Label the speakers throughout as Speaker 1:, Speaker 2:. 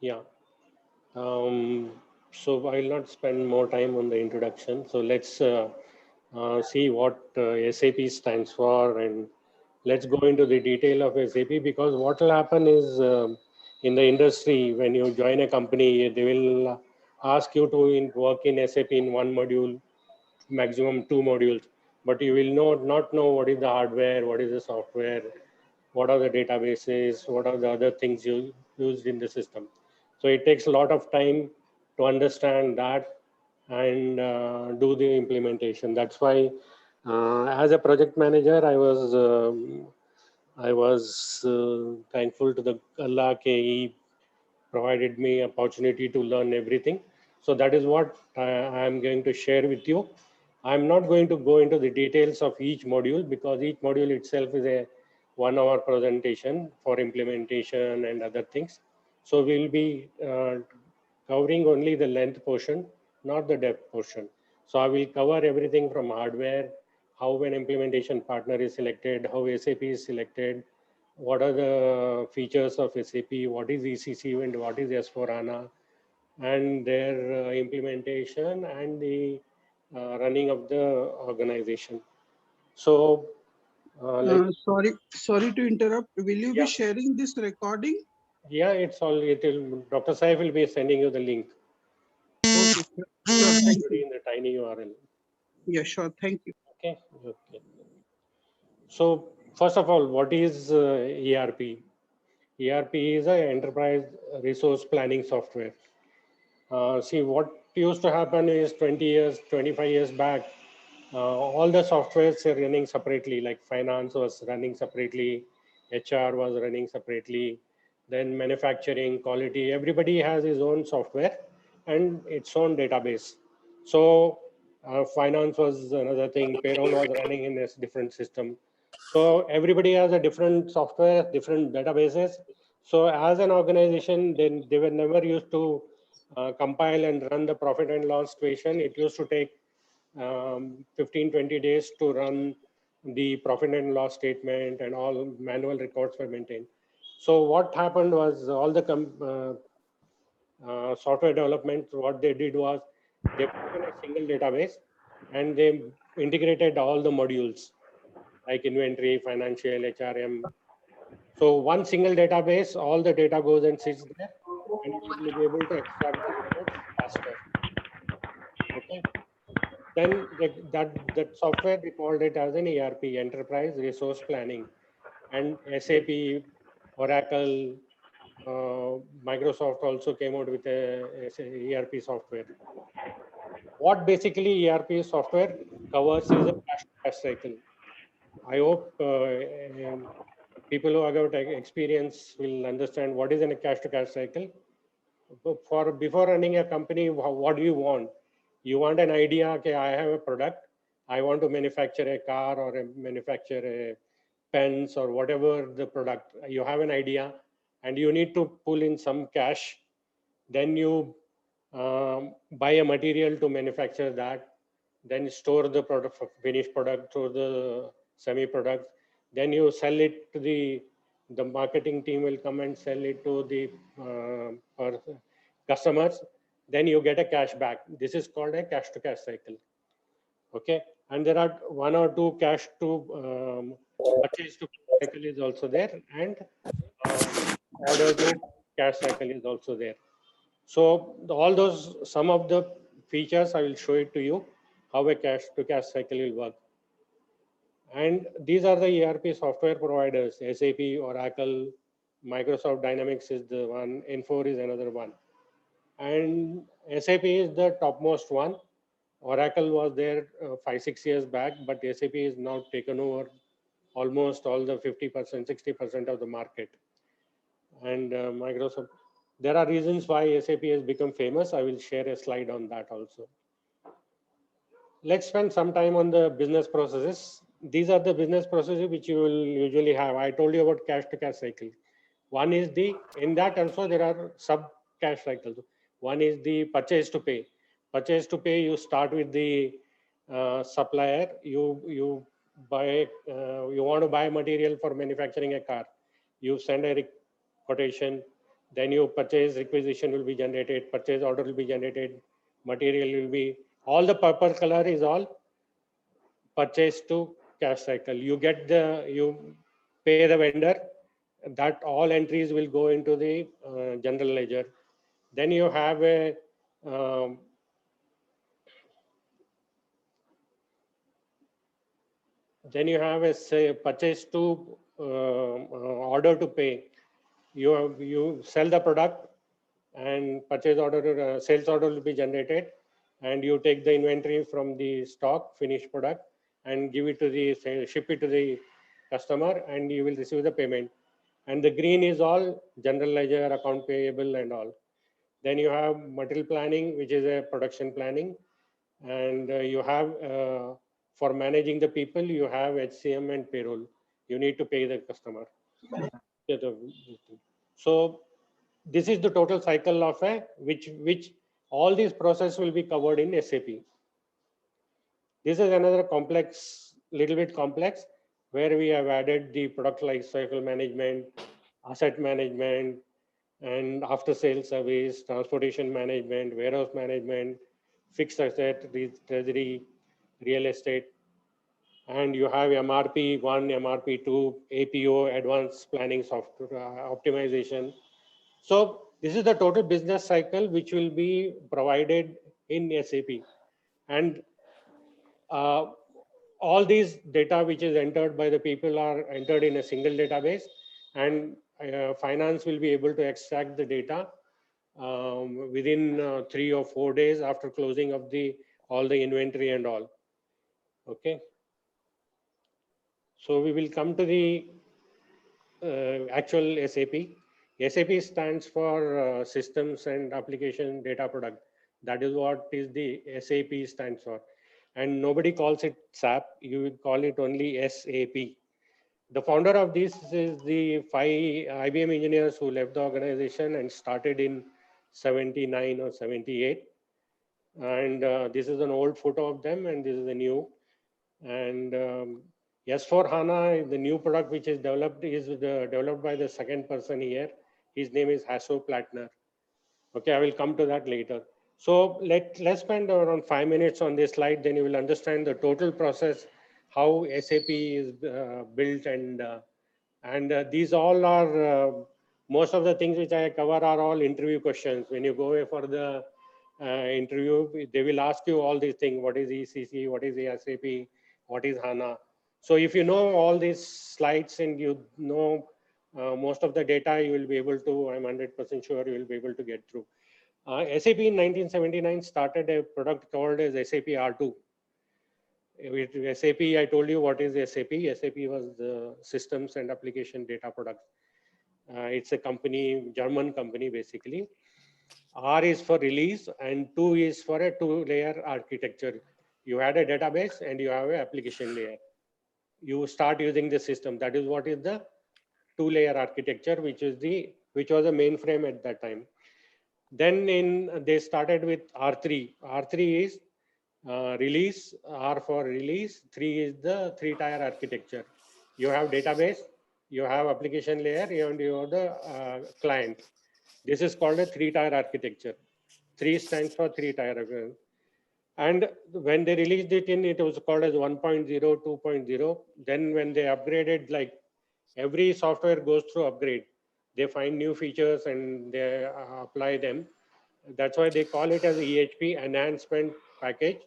Speaker 1: Yeah. Um, so I will not spend more time on the introduction. So let's see what SAP stands for, and let's go into the detail of SAP, because what will happen is in the industry, when you join a company, they will ask you to work in SAP in one module, maximum two modules, but you will not know what is the hardware, what is the software, what are the databases, what are the other things you used in the system. So it takes a lot of time to understand that and do the implementation. That's why as a project manager, I was thankful to the Allah ke He provided me opportunity to learn everything. So that is what I am going to share with you. I'm not going to go into the details of each module, because each module itself is a 1 hour presentation for implementation and other things. So we'll be covering only the length portion, not the depth portion. So I will cover everything from hardware, how an implementation partner is selected, how SAP is selected, what are the features of SAP, what is ECC and what is S4HANA, and their implementation and the running of the organization. So, let's,
Speaker 2: Sorry to interrupt. Will you be
Speaker 1: yeah,
Speaker 2: sharing this recording?
Speaker 1: yeah, it's all, it will, Dr. Saif will be sending you the link.
Speaker 2: Okay, sure. Sure.
Speaker 1: It's
Speaker 2: Thank
Speaker 1: already
Speaker 2: you.
Speaker 1: in the tiny URL.
Speaker 2: Yeah, sure. Thank you.
Speaker 1: Okay, okay. So, first of all, what is ERP? ERP is a enterprise resource planning software. See, what used to happen is 20 years, 25 years back, all the softwares are running separately, like finance was running separately, HR was running separately, then manufacturing, quality, everybody has his own software and its own database. So finance was another thing, payroll was running in a different system. So everybody has a different software, different databases. So as an organization, then they were never used to compile and run the profit and loss situation. It used to take 15-20 days to run the profit and loss statement, and all manual records were maintained. So what happened was, all the software development, what they did was they put in a single database and they integrated all the modules like inventory, financial, HRM. So one single database, all the data goes and sits there, and you will be able to extract the reports faster. Okay. Then that software, we called it as an ERP, Enterprise Resource Planning, and SAP, Oracle, Microsoft also came out with a ERP software. What basically ERP software covers is a cash to cash cycle. I hope people who have got experience will understand what is in a cash to cash cycle. For before running a company, what do you want? You want an idea, okay, I have a product, I want to manufacture a car or manufacture a pens or whatever the product, you have an idea and you need to pull in some cash. Then you buy a material to manufacture that, then store the product, finished product, through the semi products, then you sell it to the marketing team will come and sell it to the customers, then you get a cash back. This is called a cash to cash cycle. Okay, and there are one or two cash to purchase to cycle is also there, and order to cash cycle is also there. So all those, some of the features I will show it to you, how a cash to cash cycle will work. And these are the ERP software providers: SAP, Oracle, Microsoft Dynamics is the one, Infor is another one, and SAP is the topmost one. Oracle was there 5-6 years back, but SAP is now taken over almost all the 50%, 60% of the market. And Microsoft, there are reasons why SAP has become famous. I will share a slide on that also. Let's spend some time on the business processes. These are the business processes which you will usually have. I told you about cash to cash cycle. One is the, in that also there are sub cash cycles. One is the purchase to pay. Purchase to pay, you start with the supplier. You buy, you want to buy material for manufacturing a car. You send a quotation. Then your purchase requisition will be generated, purchase order will be generated, material will be, all the purple color is all purchase to cash cycle. You pay the vendor, that all entries will go into the general ledger. Then you have a um, then you have a say purchase to order to pay. You sell the product and purchase order, sales order will be generated, and you take the inventory from the stock, finished product, and give it to the, ship it to the customer, and you will receive the payment. And the green is all general ledger, account payable and all. Then you have material planning, which is a production planning. And you have, for managing the people, you have HCM and payroll. You need to pay the customer. So this is the total cycle of a, which all these process will be covered in SAP. This is another complex, little bit complex, where we have added the product life cycle management, asset management, and after sales service, transportation management, warehouse management, fixed asset, treasury, real estate, and you have MRP1, MRP2, APO, advanced planning software optimization. So this is the total business cycle which will be provided in SAP. And all these data which is entered by the people are entered in a single database, and finance will be able to extract the data within 3 or 4 days after closing of the all the inventory and all. Okay. So we will come to the actual SAP. SAP stands for Systems and Application Data Product. That is what is the SAP stands for. And nobody calls it SAP. You will call it only SAP. The founder of this is the 5 IBM engineers who left the organization and started in 79 or 78. And this is an old photo of them, and this is a new. And S4HANA, the new product which is developed, is developed by the second person here. His name is Hasso Plattner. Okay, I will come to that later. So let's spend around 5 minutes on this slide, then you will understand the total process, how SAP is built, and these all are, most of the things which I cover are all interview questions. When you go away for the interview, they will ask you all these things. What is ECC? What is SAP? What is HANA? So if you know all these slides and you know most of the data, you will be able to, I'm 100% sure you will be able to get through. SAP in 1979 started a product called as SAP R2. With SAP, I told you what is SAP. SAP was the Systems and Application Data Product. It's a company, German company basically. R is for release and 2 is for a 2-layer architecture. You had a database and you have an application layer. You start using the system. That is what is the 2-layer architecture, which was a mainframe at that time. Then they started with R3. R3 is release, R for release, 3 is the 3-tier architecture. You have database, you have application layer, and you have the client. This is called a 3-tier architecture. 3 stands for 3-tier. And when they released it it was called as 1.0, 2.0. Then when they upgraded, like every software goes through upgrade. They find new features and they apply them. That's why they call it as EHP, enhancement package.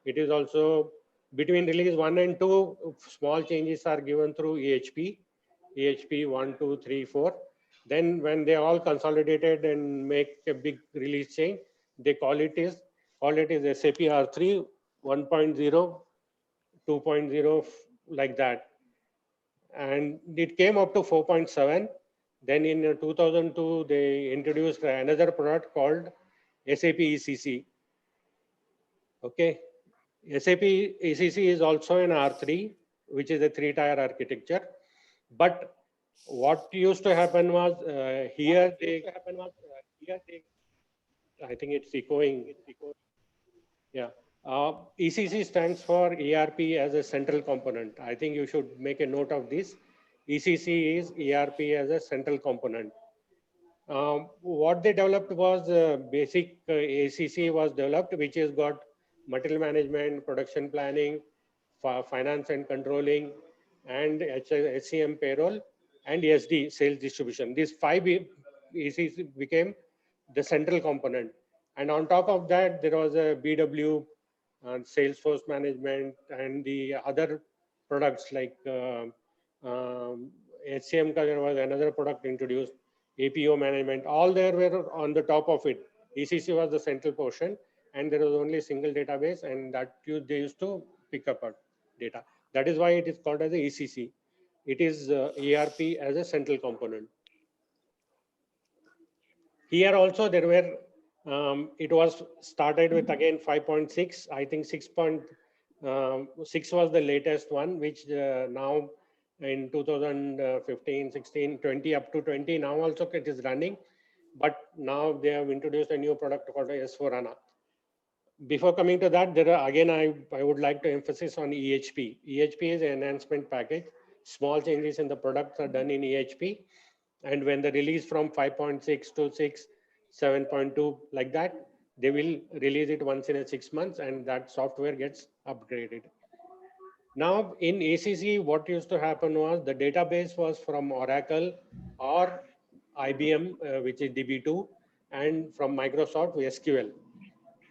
Speaker 1: It is also between release 1 and 2, small changes are given through EHP 1, 2, 3, 4. Then when they all consolidated and make a big release change, they call it is SAP R3 1.0, 2.0, like that. And it came up to 4.7. Then in 2002, they introduced another product called SAP ECC. Okay, SAP ECC is also an R3, which is a 3-tier architecture. But what used to happen was here I think it's echoing. Yeah. ECC stands for ERP as a central component. I think you should make a note of this. ECC is ERP as a central component. What they developed was basic ACC was developed, which has got material management, production planning, finance and controlling, and HCM payroll, and SD sales distribution. These five ACC became the central component. And on top of that, there was a BW and Salesforce management and the other products like HCM. There was another product introduced, APO management. All there were on the top of it. ECC was the central portion, and there was only a single database, and that they used to pick up data. That is why it is called as a ECC. It is ERP as a central component. Here also there were, it was started with again 5.6. I think 6.6 was the latest one, which now in 2015, 16, 20 up to 20 now also it is running. But now they have introduced a new product called S4HANA. Before coming to that, there are again, I would like to emphasize on EHP. EHP is an enhancement package. Small changes in the products are done in EHP. And when the release from 5.6 to 6, 7.2 like that, they will release it once in 6 months, and that software gets upgraded. Now in ACC, what used to happen was the database was from Oracle or IBM, which is DB2, and from Microsoft SQL.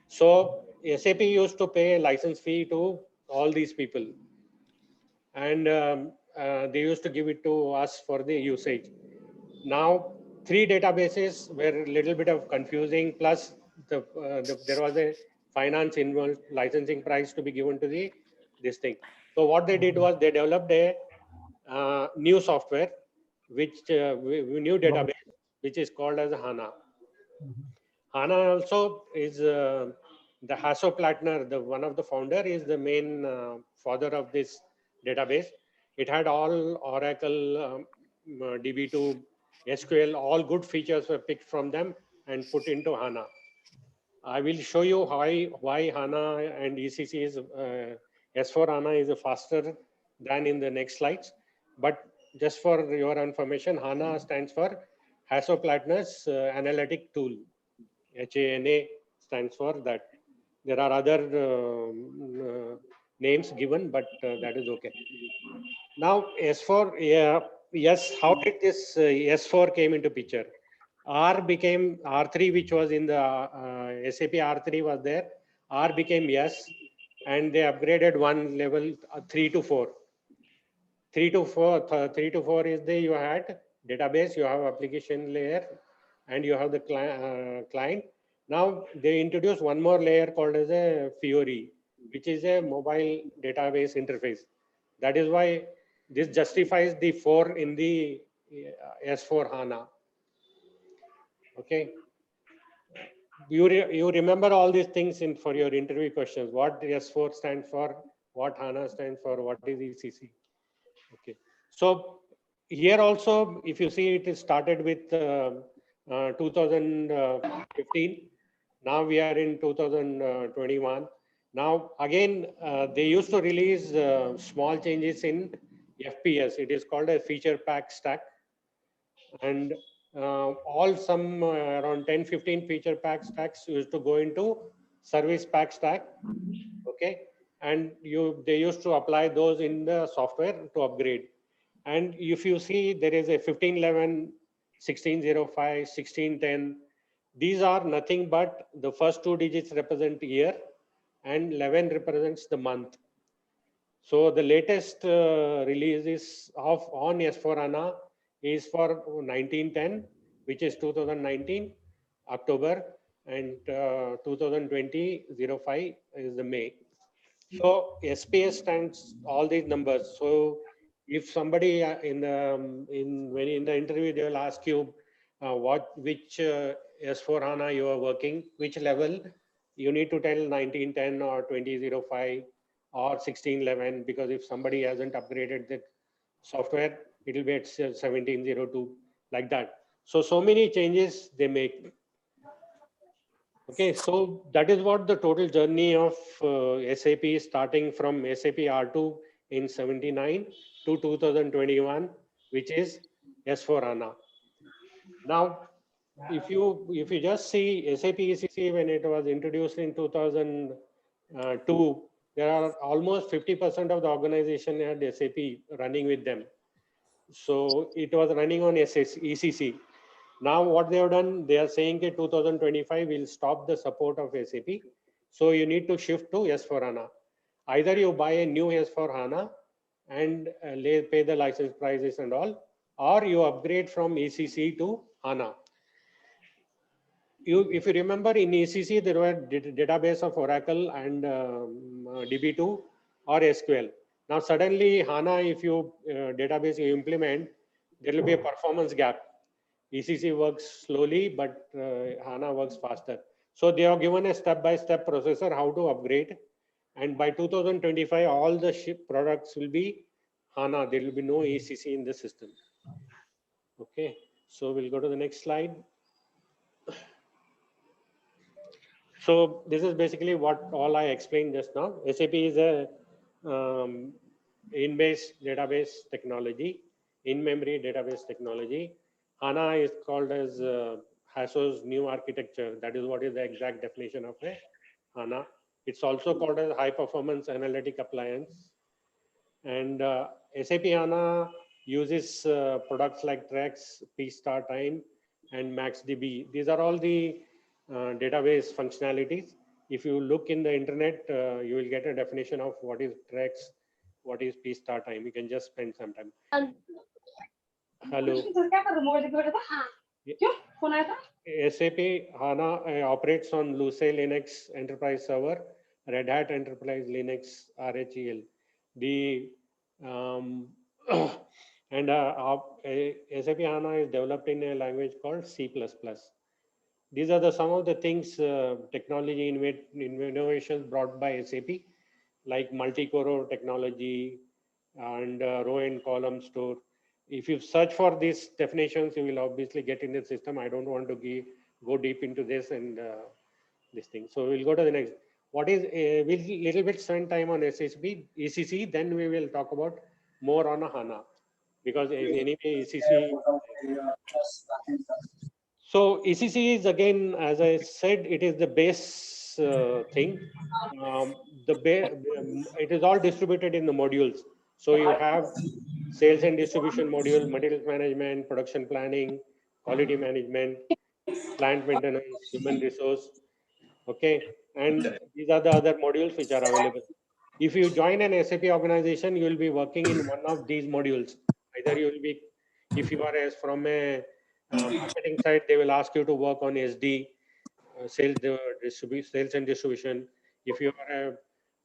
Speaker 1: So SAP used to pay a license fee to all these people, and they used to give it to us for the usage. Now, three databases were a little bit of confusing, plus there was a finance involved, licensing price to be given to this thing. So what they did was they developed a new software, which new database, which is called as HANA. HANA also is the Hasso Plattner, the one of the founder, is the main father of this database. It had all Oracle, DB2, SQL, all good features were picked from them and put into HANA. I will show you why HANA and ECC is S4 HANA is faster than in the next slides. But just for your information, HANA stands for Hasso Plattner's analytic tool. HANA stands for that. There are other names given, but that is okay. Now S4, yes, how did this S4 came into picture? R became R3, which was in the SAP R3 was there. R became S, and they upgraded one level 3 to 4. 3 to 4 is the you had database, you have application layer, and you have the client. Now they introduced one more layer called as a Fiori, which is a mobile database interface. That is why this justifies the 4 in the S4 HANA. Okay. You remember all these things for your interview questions. What S4 stands for, what HANA stands for, what is ECC. Okay. So here also, if you see, it is started with 2015. Now we are in 2021. Now again, they used to release small changes in FPS. It is called a feature pack stack. And around 10-15 feature pack stacks used to go into service pack stack. Okay. And they used to apply those in the software to upgrade. And if you see, there is a 1511, 1605, 1610. These are nothing but the first 2 digits represent year and 11 represents the month. So the latest releases on S4 HANA is for 1910, which is 2019 October, and 2020 05 is the May. So SPS stands all these numbers. So if somebody in the interview, they will ask you which S4 HANA you are working, which level, you need to tell 1910 or 2005 or 1611, because if somebody hasn't upgraded the software, it will be at 1702, like that. So many changes they make. Okay, so that is what the total journey of SAP, starting from SAP R2 in 79 to 2021, which is S4 HANA. Now, if you just see SAP ECC when it was introduced in 2002, there are almost 50% of the organization had SAP running with them. So it was running on ECC. Now what they have done, they are saying that 2025 will stop the support of SAP. So you need to shift to S4HANA. Either you buy a new S4HANA and pay the license prices and all, or you upgrade from ECC to HANA. If you remember in ECC, there were database of Oracle and DB2 or SQL. Now suddenly HANA, if you database you implement, there will be a performance gap. ECC works slowly, but HANA works faster. So they are given a step-by-step processor how to upgrade. And by 2025, all the products will be HANA. There will be no ECC in the system. Okay, so we'll go to the next slide. So this is basically what all I explained just now. SAP is a in-base database technology, in-memory database technology. HANA is called as HASO's new architecture. That is what is the exact definition of a HANA. It's also called as high performance analytic appliance. And SAP HANA uses products like Trex, pStarTime, and MaxDB. These are all the database functionalities. If you look in the internet, you will get a definition of what is Trex, what is pStarTime. You can just spend some time. Hello. SAP HANA operates on Lucee Linux Enterprise Server, Red Hat Enterprise Linux RHEL. The and SAP HANA is developed in a language called C++. These are some of the things, technology innovations brought by SAP, like multi-core technology and row and column store. If you search for these definitions, you will obviously get in the system. I don't want to go deep into this and this thing. So we'll go to the next. What is we'll little bit spend time on ECC, then we will talk about more on a HANA, because anyway ECC. So ECC is, again, as I said, it is the base thing. It is all distributed in the modules. So you have sales and distribution module, materials management, production planning, quality management, plant maintenance, human resource. Okay, and these are the other modules which are available. If you join an SAP organization, you will be working in one of these modules. Either you will be, if you are from a marketing side, they will ask you to work on SD, sales and distribution. If you are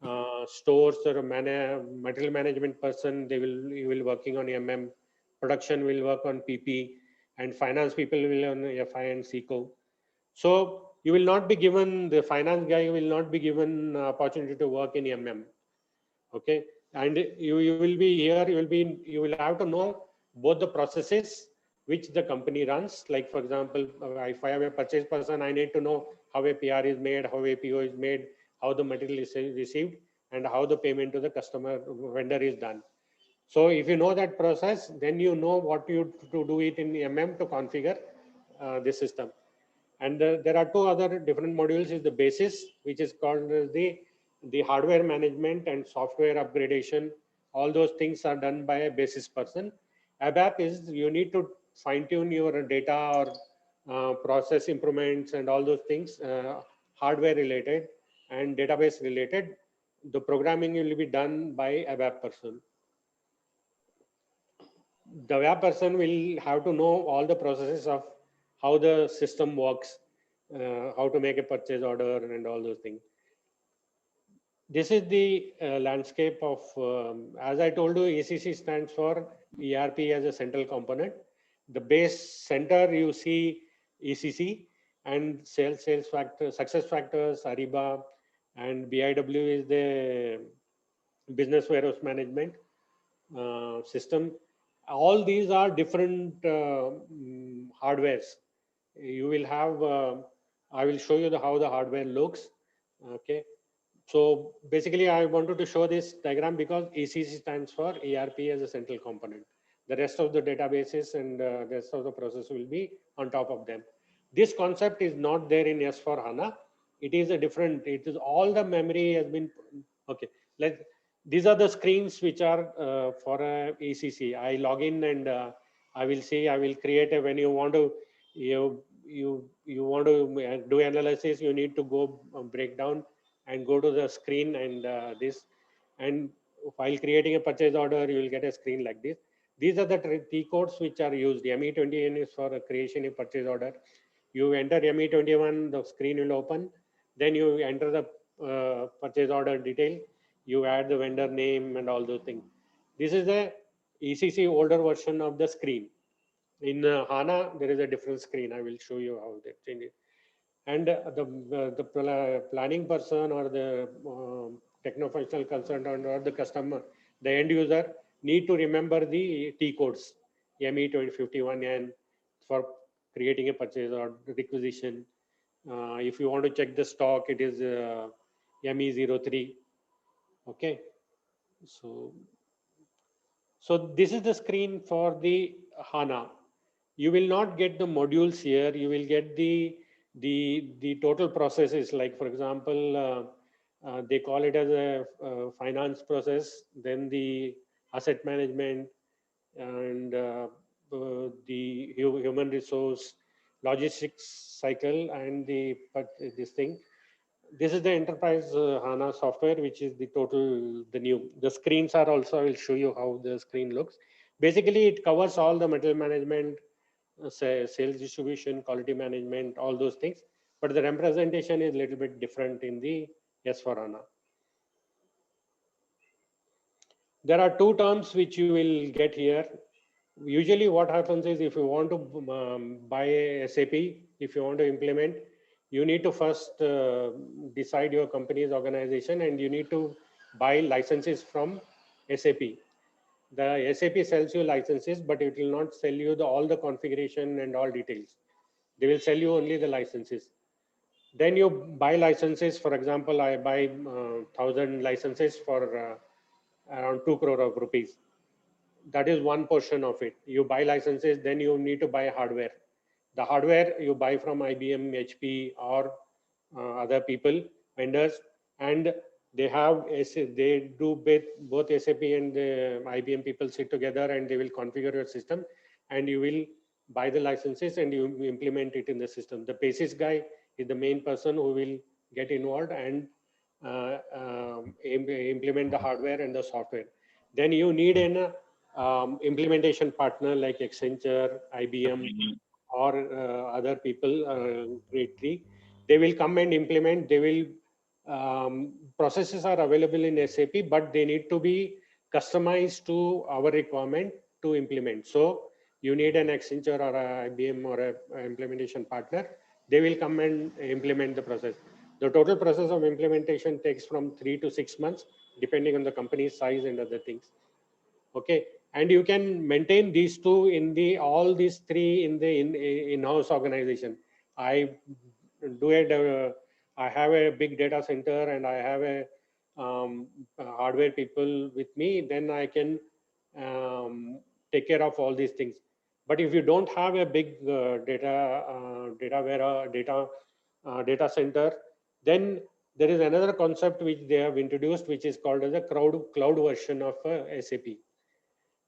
Speaker 1: a stores or a material management person, you will working on MM. Production will work on PP, and finance people will on FI and CCO. So you will not be given, the finance guy will not be given opportunity to work in MM. Okay, and you will be here. You will have to know both the processes which the company runs. Like, for example, if I have a purchase person, I need to know how a PR is made, how a PO is made, how the material is received, and how the payment to the customer vendor is done. So if you know that process, then you know what you to do it in MM to configure the system. And there are two other different modules. Is the basis, which is called the hardware management and software upgradation. All those things are done by a basis person. ABAP is, you need to fine tune your data or process improvements and all those things, hardware related and database related. The programming will be done by ABAP person. The ABAP person will have to know all the processes of how the system works, how to make a purchase order and all those things. This is the landscape of, as I told you, ECC stands for ERP as a central component. The base center, you see ECC, and sales factor, success factors, Ariba, and BIW is the business warehouse management system. All these are different hardwares. You will have, I will show you how the hardware looks. Okay. So basically, I wanted to show this diagram because ECC stands for ERP as a central component. The rest of the databases and the rest of the process will be on top of them. This concept is not there in S4HANA. It is a different, it is all the memory has been, okay. These are the screens which are for a ECC. I log in and I will see, I will create a, when you want to, you want to do analysis, you need to go break down and go to the screen and this, and while creating a purchase order, you will get a screen like this. These are the T codes which are used. ME21 is for creation of purchase order. You enter ME21, the screen will open. Then you enter the purchase order detail. You add the vendor name and all those things. This is the ECC older version of the screen. In HANA, there is a different screen. I will show you how they change it. And the planning person or the techno-functional consultant or the customer, the end user need to remember the T codes, ME2051N for creating a purchase or requisition. If you want to check the stock, it is ME03. Okay, so this is the screen for the HANA. You will not get the modules here. You will get the total processes. Like for example, they call it as a finance process, then the asset management, and the human resource, logistics cycle, and this thing. This is the enterprise HANA software, which is the total, the new. The screens are also, I will show you how the screen looks. Basically, it covers all the material management, sales distribution, quality management, all those things. But the representation is a little bit different in the S4HANA. There are two terms which you will get here. Usually what happens is if you want to buy a SAP, if you want to implement, you need to first decide your company's organization and you need to buy licenses from SAP. The SAP sells you licenses, but it will not sell you all the configuration and all details. They will sell you only the licenses. Then you buy licenses. For example, I buy 1,000 licenses for around 2 crore of rupees. That is one portion of it. You buy licenses, then you need to buy hardware. The hardware you buy from IBM, HP, or other people, vendors, and they have they do both SAP and the IBM people sit together and they will configure your system, and you will buy the licenses and you implement it in the system. The basis guy is the main person who will get involved and implement the hardware and the software. Then you need an implementation partner like Accenture, IBM, or other people, greatly. They will come and implement. They will processes are available in SAP, but they need to be customized to our requirement to implement. So you need an Accenture or a IBM or a implementation partner. They will come and implement the process. The total process of implementation takes from 3 to 6 months, depending on the company's size and other things. Okay, and you can maintain these two in the all these three in the in-house organization. I do it. I have a big data center and I have a hardware people with me. Then I can take care of all these things. But if you don't have a big data center, then there is another concept which they have introduced, which is called as a cloud version of SAP.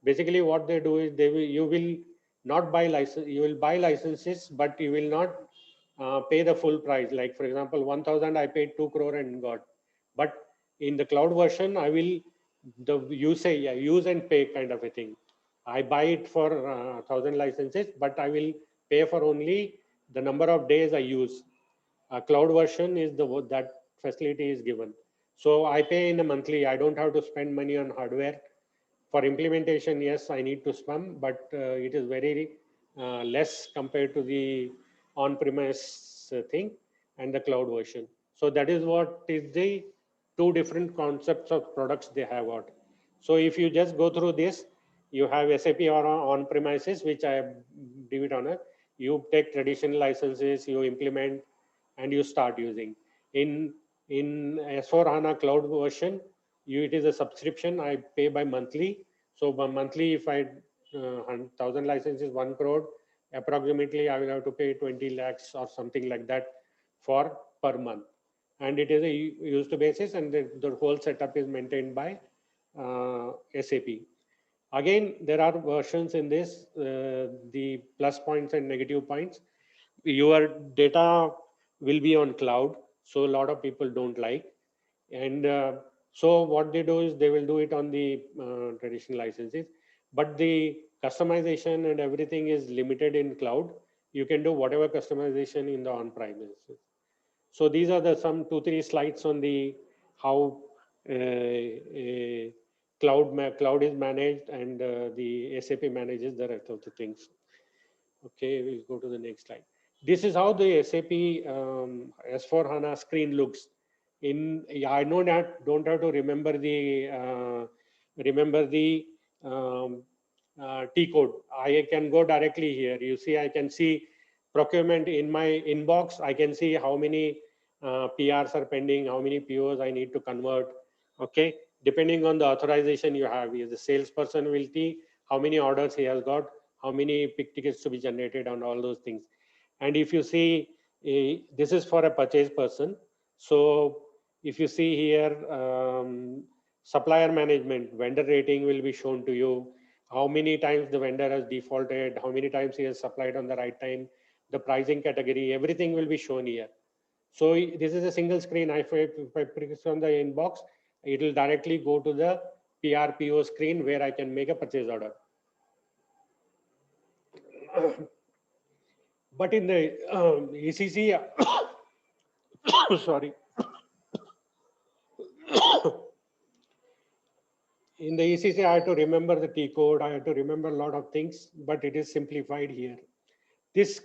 Speaker 1: Basically what they do is you will not buy license, you will buy licenses, but you will not pay the full price. Like for example, 1,000 I paid 2 crore and got, but in the cloud version I will use and pay kind of a thing. I buy it for 1,000 licenses, but I will pay for only the number of days I use. A cloud version is that facility is given. So I pay in a monthly. I don't have to spend money on hardware. For implementation, yes, I need to spend, but it is very less compared to the on-premise thing and the cloud version. So that is what is the two different concepts of products they have got. So if you just go through this, you have SAP or on-premises, which I do it on a, you take traditional licenses, you implement, and you start using. In S4HANA cloud version, it is a subscription. I pay by monthly. So by monthly, if I 1,000 licenses, 1 crore, approximately I will have to pay 20 lakhs or something like that for per month. And it is a used basis, and the whole setup is maintained by SAP. Again, there are versions in this, the plus points and negative points. Your data will be on cloud, so a lot of people don't like. And so what they do is they will do it on the traditional licenses, but the customization and everything is limited in cloud. You can do whatever customization in the on-premises. So these are the some 2-3 slides on the how cloud is managed, and the SAP manages the rest of the things. Okay, we'll go to the next slide. This is how the SAP S/4HANA screen looks. I know that don't have to remember the T code. I can go directly here. You see, I can see procurement in my inbox. I can see how many PRs are pending, how many POs I need to convert. Okay, depending on the authorization you have, the salesperson will see how many orders he has got, how many pick tickets to be generated, and all those things. And if you see, this is for a purchase person. So if you see here, supplier management, vendor rating will be shown to you. How many times the vendor has defaulted, how many times he has supplied on the right time, the pricing category, everything will be shown here. So this is a single screen. If I press on the inbox, it will directly go to the PRPO screen where I can make a purchase order. But in the ECC, sorry, in the ECC, I have to remember the T code. I have to remember a lot of things, but it is simplified here. This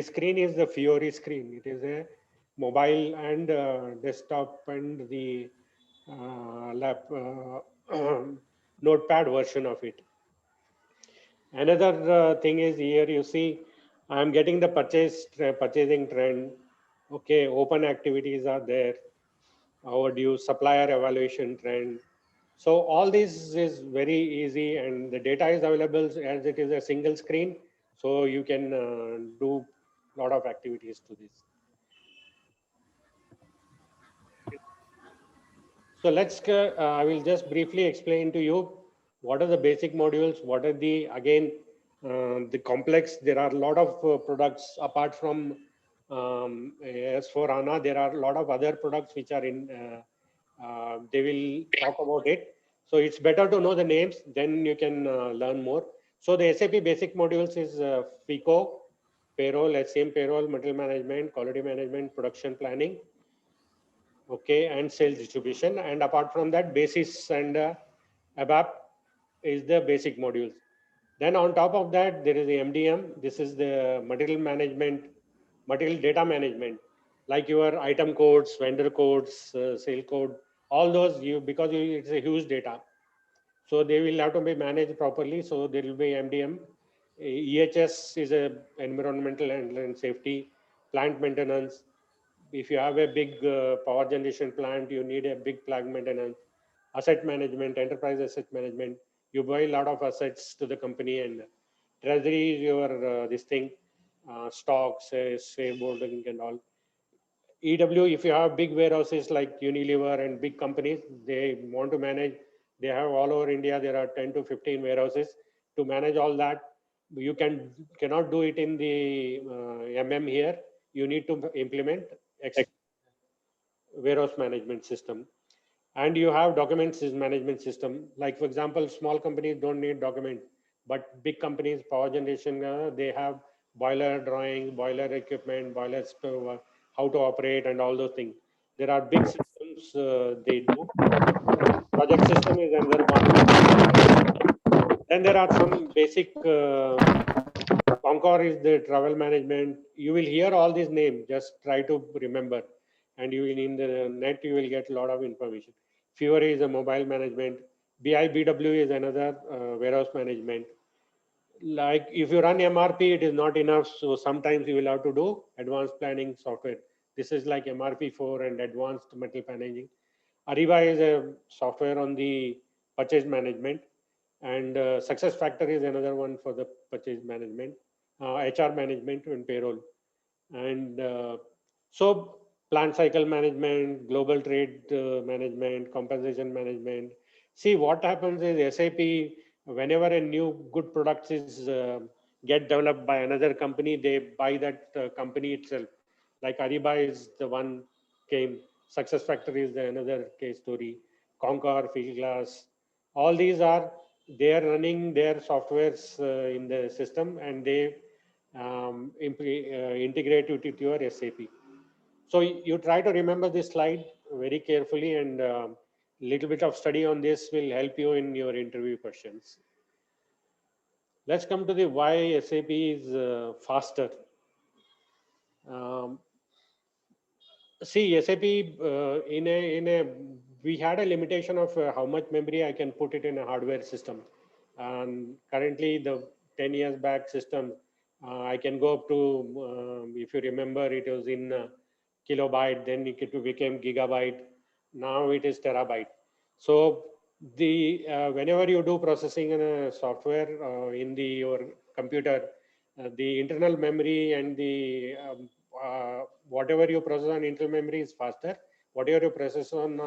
Speaker 1: screen is the Fiori screen. It is a mobile and desktop and the notepad version of it. Another thing is here you see I am getting the purchasing trend. Okay, open activities are there. Overdue supplier evaluation trend. So all this is very easy, and the data is available as it is a single screen. So you can do a lot of activities to this. So I will just briefly explain to you what are the basic modules, what are the complex. There are a lot of products apart from S/4HANA. There are a lot of other products which are they will talk about it. So it's better to know the names, then you can learn more. So the SAP basic modules is FICO, payroll, SCM payroll, material management, quality management, production planning, okay, and sales distribution. And apart from that, basis and ABAP is the basic modules. Then on top of that, there is the MDM. This is the material management, material data management, like your item codes, vendor codes, sale code, all those because it's a huge data. So they will have to be managed properly. So there will be MDM. EHS is a environmental and safety, plant maintenance. If you have a big power generation plant, you need a big plant maintenance, asset management, enterprise asset management. You buy a lot of assets to the company, and treasury is your this thing, stocks, shareholding and all. EW, if you have big warehouses like Unilever and big companies, they want to manage, they have all over India, there are 10 to 15 warehouses. To manage all that, you cannot do it in the MM here. You need to implement warehouse management system. And you have documents management system. Like for example, small companies don't need document, but big companies, power generation, they have boiler drawings, boiler equipment, boiler stove, how to operate and all those things. There are big systems they do. Project system is another one. Then there are some basic, Concor is the travel management. You will hear all these names, just try to remember. And you will, in the net, you will get a lot of information. Fiori is a mobile management. BIBW is another warehouse management. Like if you run MRP, it is not enough. So sometimes you will have to do advanced planning software. This is like MRP4 and advanced material planning. Ariba is a software on the purchase management, and Success Factor is another one for the purchase management. HR management and payroll. And so plant cycle management, global trade management, compensation management. See, what happens is SAP, whenever a new good product is get developed by another company, they buy that company itself. Like Ariba is the one came, Success Factor is the another case story, Concur, Fieldglass. All these are, they are running their softwares in the system, and they integrate it with your SAP. So you try to remember this slide very carefully, and little bit of study on this will help you in your interview questions. Let's come to the why SAP is faster. Um, See, SAP we had a limitation of how much memory I can put it in a hardware system, and currently the 10 years back system, I can go up to if you remember, it was in kilobyte, then it became gigabyte, now it is terabyte. So the whenever you do processing in a software in the your computer, the internal memory and the whatever you process on internal memory is faster. Whatever you process on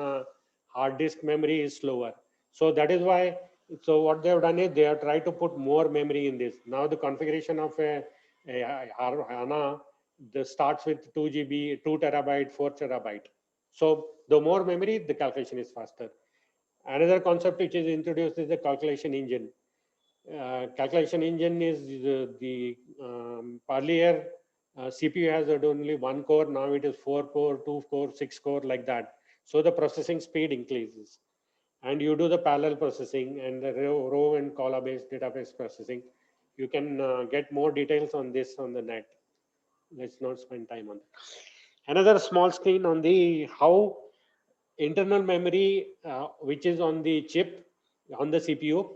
Speaker 1: hard disk memory is slower. So that is why. So what they have done is they have tried to put more memory in this. Now the configuration of a HANA starts with 2 GB, 2 terabyte, 4 terabyte. So the more memory, the calculation is faster. Another concept which is introduced is the calculation engine. Calculation engine is the earlier CPU has had only one core, now it is 4 core, 2 core, 6 core, like that. So the processing speed increases, and you do the parallel processing and the row and column based database processing. You can get more details on this on the net. Let's not spend time on that. Another small screen on the how internal memory, which is on the chip on the CPU,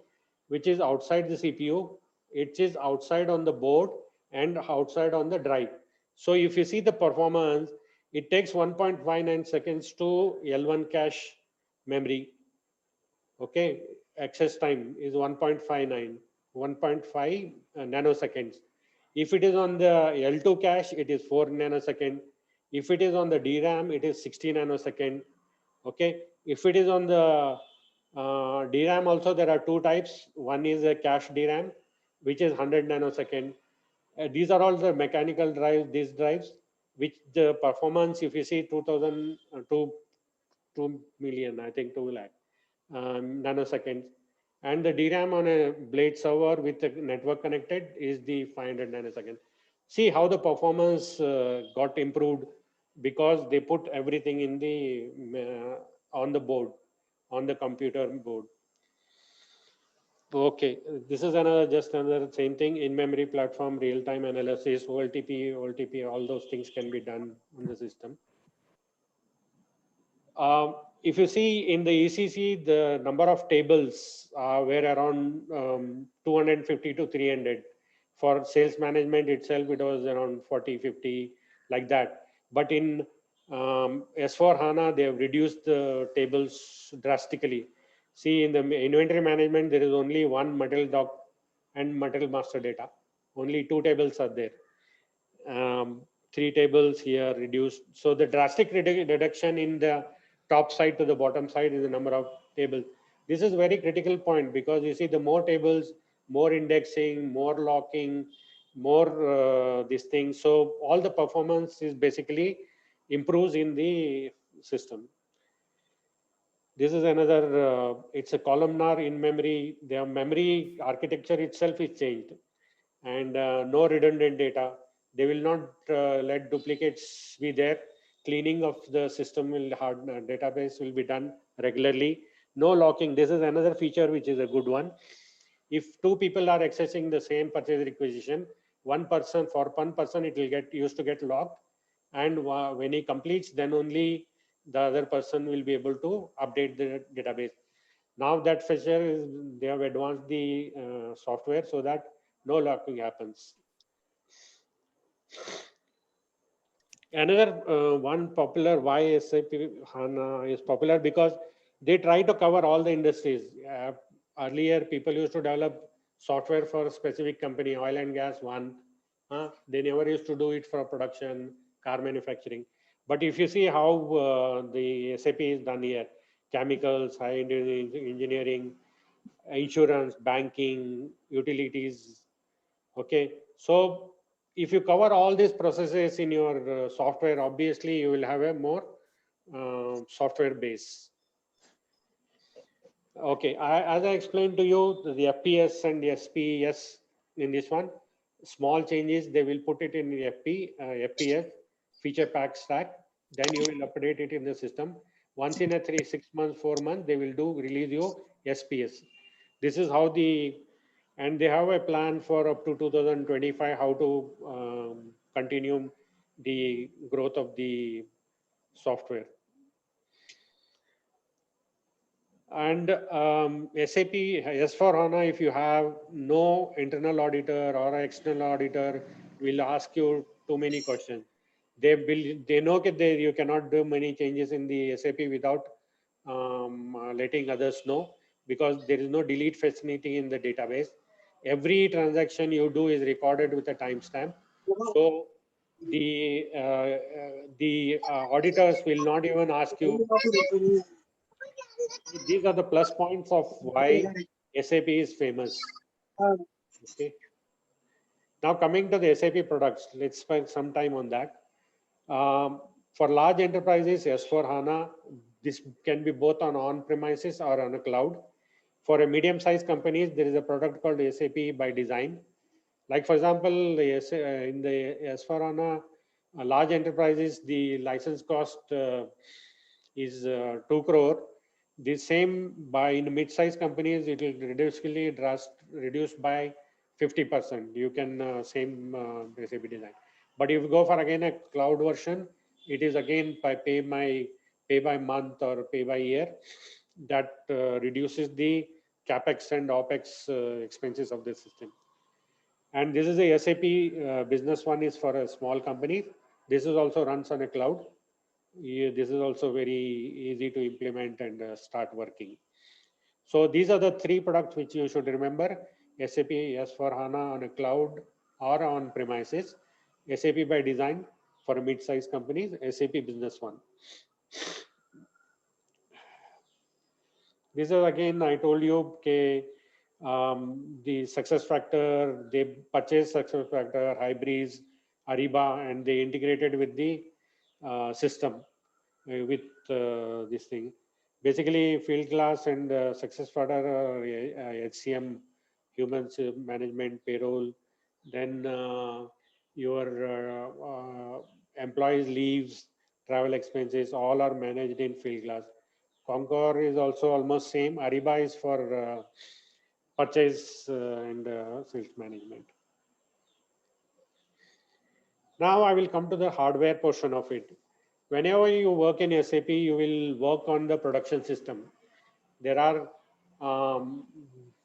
Speaker 1: which is outside the CPU, it is outside on the board and outside on the drive. So if you see the performance, it takes 1.59 seconds to L1 cache memory. Okay, access time is 1.59, 1.5 nanoseconds. If it is on the L2 cache, it is 4 nanosecond. If it is on the DRAM, it is 60 nanosecond. Okay, if it is on the DRAM also, there are two types. One is a cache DRAM, which is 100 nanosecond. These are all the mechanical drives, these drives, which the performance, if you see 2000 to 2 million, I think 2 lakh nanoseconds. And the DRAM on a blade server with the network connected is the 500 nanosecond. See how the performance got improved because they put everything in the on the board, on the computer board. Okay, this is another just another same thing. In memory platform, real time analysis, OLTP, all those things can be done on the system. If you see in the ECC, the number of tables were around 250 to 300. For sales management itself, it was around 40, 50, like that. But in S4 HANA, they have reduced the tables drastically. See, in the inventory management, there is only one material doc and material master data. Only two tables are there. Three tables here reduced. So the drastic reduction in the top side to the bottom side is the number of tables. This is very critical point because you see the more tables, more indexing, more locking, more this thing. So all the performance is basically improves in the system. This is another, it's a columnar in memory. The memory architecture itself is changed and no redundant data. They will not let duplicates be there. Cleaning of the system will hard database will be done regularly. No locking. This is another feature which is a good one. If two people are accessing the same purchase requisition, for one person it will get used to get locked, and when he completes, then only the other person will be able to update the database. Now that feature is they have advanced the software so that no locking happens. Another one popular why SAP HANA is popular because they try to cover all the industries. Earlier, people used to develop software for a specific company, oil and gas one, They never used to do it for production, car manufacturing. But if you see how the SAP is done here, chemicals, high engineering, insurance, banking, utilities. Okay, so if you cover all these processes in your software, obviously you will have a more software base. Okay, as I explained to you, the FPS and the SPS in this one, small changes, they will put it in the FPS, feature pack stack, then you will update it in the system. Once in a 6 months, 4 months, they will release your SPS. This is how and they have a plan for up to 2025, how to continue the growth of the software. And SAP S/4HANA, if you have no internal auditor or external auditor, will ask you too many questions. They know that you cannot do many changes in the SAP without letting others know, because there is no delete facility in the database. Every transaction you do is recorded with a timestamp. So the auditors will not even ask you. These are the plus points of why SAP is famous. Okay. Now coming to the SAP products, let's spend some time on that. For large enterprises, S/4HANA, this can be both on-premises or on a cloud. For a medium-sized companies, there is a product called SAP by Design. Like for example, in the S/4HANA large enterprises, the license cost is 2 crore. The same in mid-sized companies, it will reduced by 50%. You can same SAP Design. But if you go for again a cloud version, it is again pay by month or pay by year. That reduces the capex and opex expenses of the system. And this is a SAP business one is for a small company. This is also runs on a cloud. This is also very easy to implement and start working. So these are the 3 products which you should remember: SAP S/4HANA on a cloud or on premises, SAP by Design for mid-sized companies, SAP Business One. This is again, I told you, okay, the SuccessFactors, they purchased SuccessFactors, Hybris, Ariba, and they integrated with the system with this thing. Basically, Fieldglass and SuccessFactors are HCM, human management, payroll. Then your employees' leaves, travel expenses, all are managed in Fieldglass. Concur is also almost same. Ariba is for purchase and sales management. Now I will come to the hardware portion of it. Whenever you work in SAP, you will work on the production system. There are,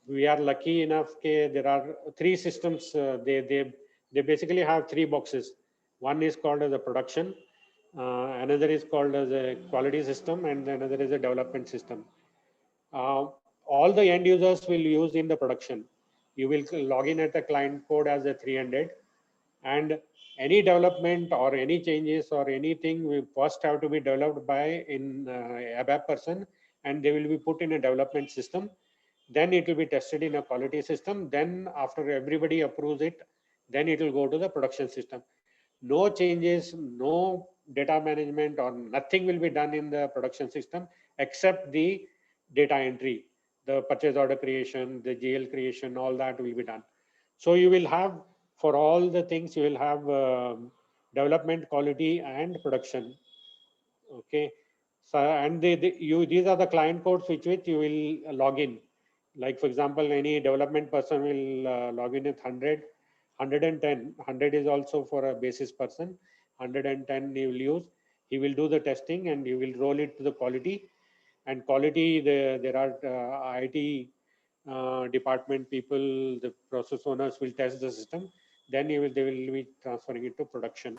Speaker 1: we are lucky enough that there are 3 systems. They basically have 3 boxes. One is called as a production, another is called as a quality system, and another is a development system. All the end users will use in the production. You will log in at the client code as a 300, and any development or any changes or anything will first have to be developed by in ABAP person, and they will be put in a development system. Then it will be tested in a quality system. Then after everybody approves it, then it will go to the production system. No changes, no data management or nothing will be done in the production system except the data entry, the purchase order creation, the GL creation, all that will be done. So you will have, for all the things, you will have development, quality, and production. Okay. So, and these are the client codes which you will log in. Like for example, any development person will log in with 100, 110. 100 is also for a basis person. 110 he will use. He will do the testing and he will roll it to the quality. And quality, there are IT department people, the process owners will test the system. Then they will be transferring it to production.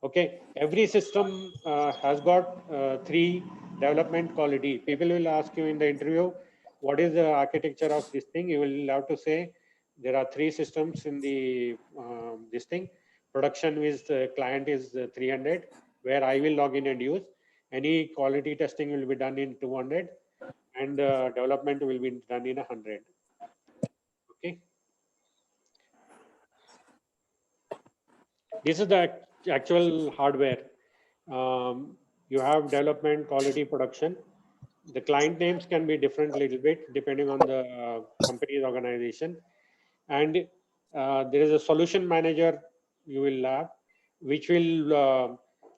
Speaker 1: Okay, every system has got 3 development quality. People will ask you in the interview, what is the architecture of this thing? You will have to say There are 3 systems in the this thing. Production is client is 300, where I will log in and use. Any quality testing will be done in 200, and development will be done in 100. Okay. This is the actual hardware. You have development, quality, production. The client names can be different little bit depending on the company's organization. And there is a solution manager you will have, which will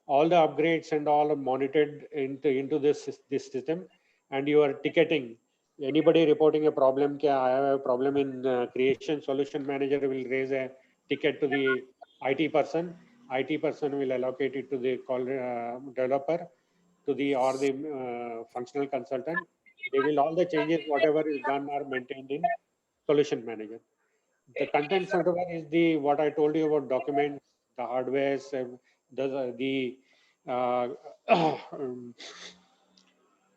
Speaker 1: all the upgrades and all are monitored into this system, and your ticketing. Anybody reporting a problem, I have a problem in creation, solution manager will raise a ticket to the IT person. IT person will allocate it to the developer, to the or the functional consultant. They will all the changes whatever is done are maintained in solution manager. The content server is the what I told you about documents, the hardwares, the uh,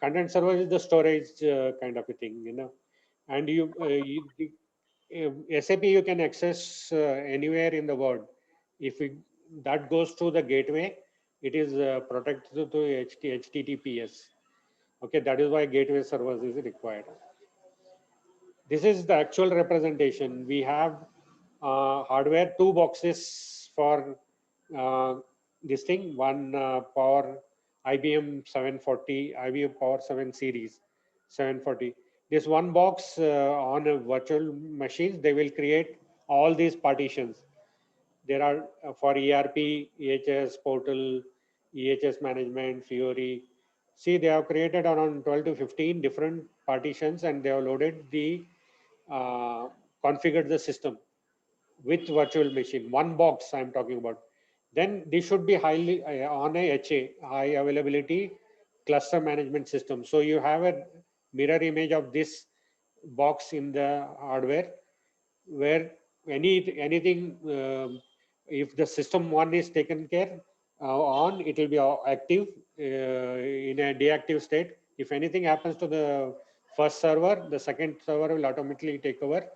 Speaker 1: content server is the storage kind of a thing, you know. And SAP you can access anywhere in the world. If that goes to the gateway, it is protected to HTTPS. Okay, that is why gateway servers is required. This is the actual representation. We have hardware, 2 boxes for this thing, one Power IBM 740, IBM Power 7 series 740. This one box on a virtual machines, they will create all these partitions. There are for ERP, EHS portal, EHS management, Fiori. See, they have created around 12 to 15 different partitions, and they have loaded the uh, configured the system with virtual machine. One box I'm talking about. Then this should be highly on a HA, high availability cluster management system. So you have a mirror image of this box in the hardware, where anything if the system one is taken care on, it will be active in a deactive state. If anything happens to the first server, the second server will automatically take over,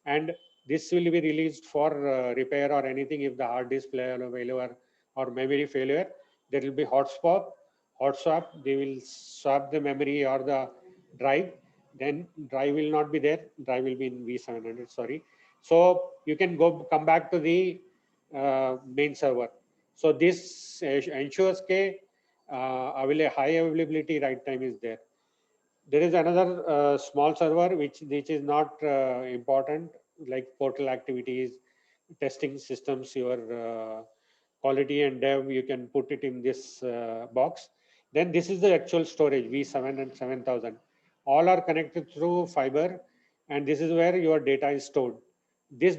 Speaker 1: and this will be released for repair or anything. If the hard disk failure or memory failure, there will be hot swap. They will swap the memory or the drive. Then drive will not be there. Drive will be in V700. Sorry. So you can come back to the main server. So this ensures high availability write time is there. There is another small server which is not important, like portal activities, testing systems, your quality and dev. You can put it in this box. Then this is the actual storage V7 and 7000. All are connected through fiber, and this is where your data is stored. This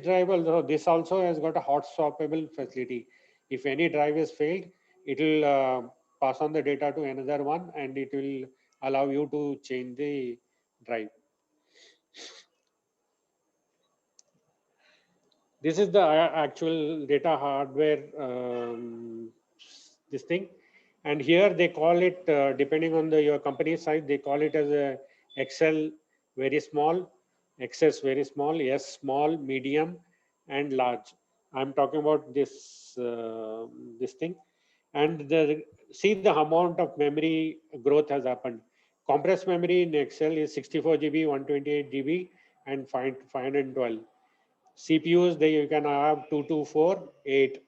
Speaker 1: also has got a hot swappable facility. If any drive is failed, it will pass on the data to another one, and it will allow you to change the drive. This is the actual data hardware, this thing. And here they call it, depending on your company size, they call it as a XL very small, XS very small, S small, medium, and large. I'm talking about this thing. And see the amount of memory growth has happened. Compressed memory in Excel is 64 GB, 128 GB, and 512. CPUs, they you can have 224, 8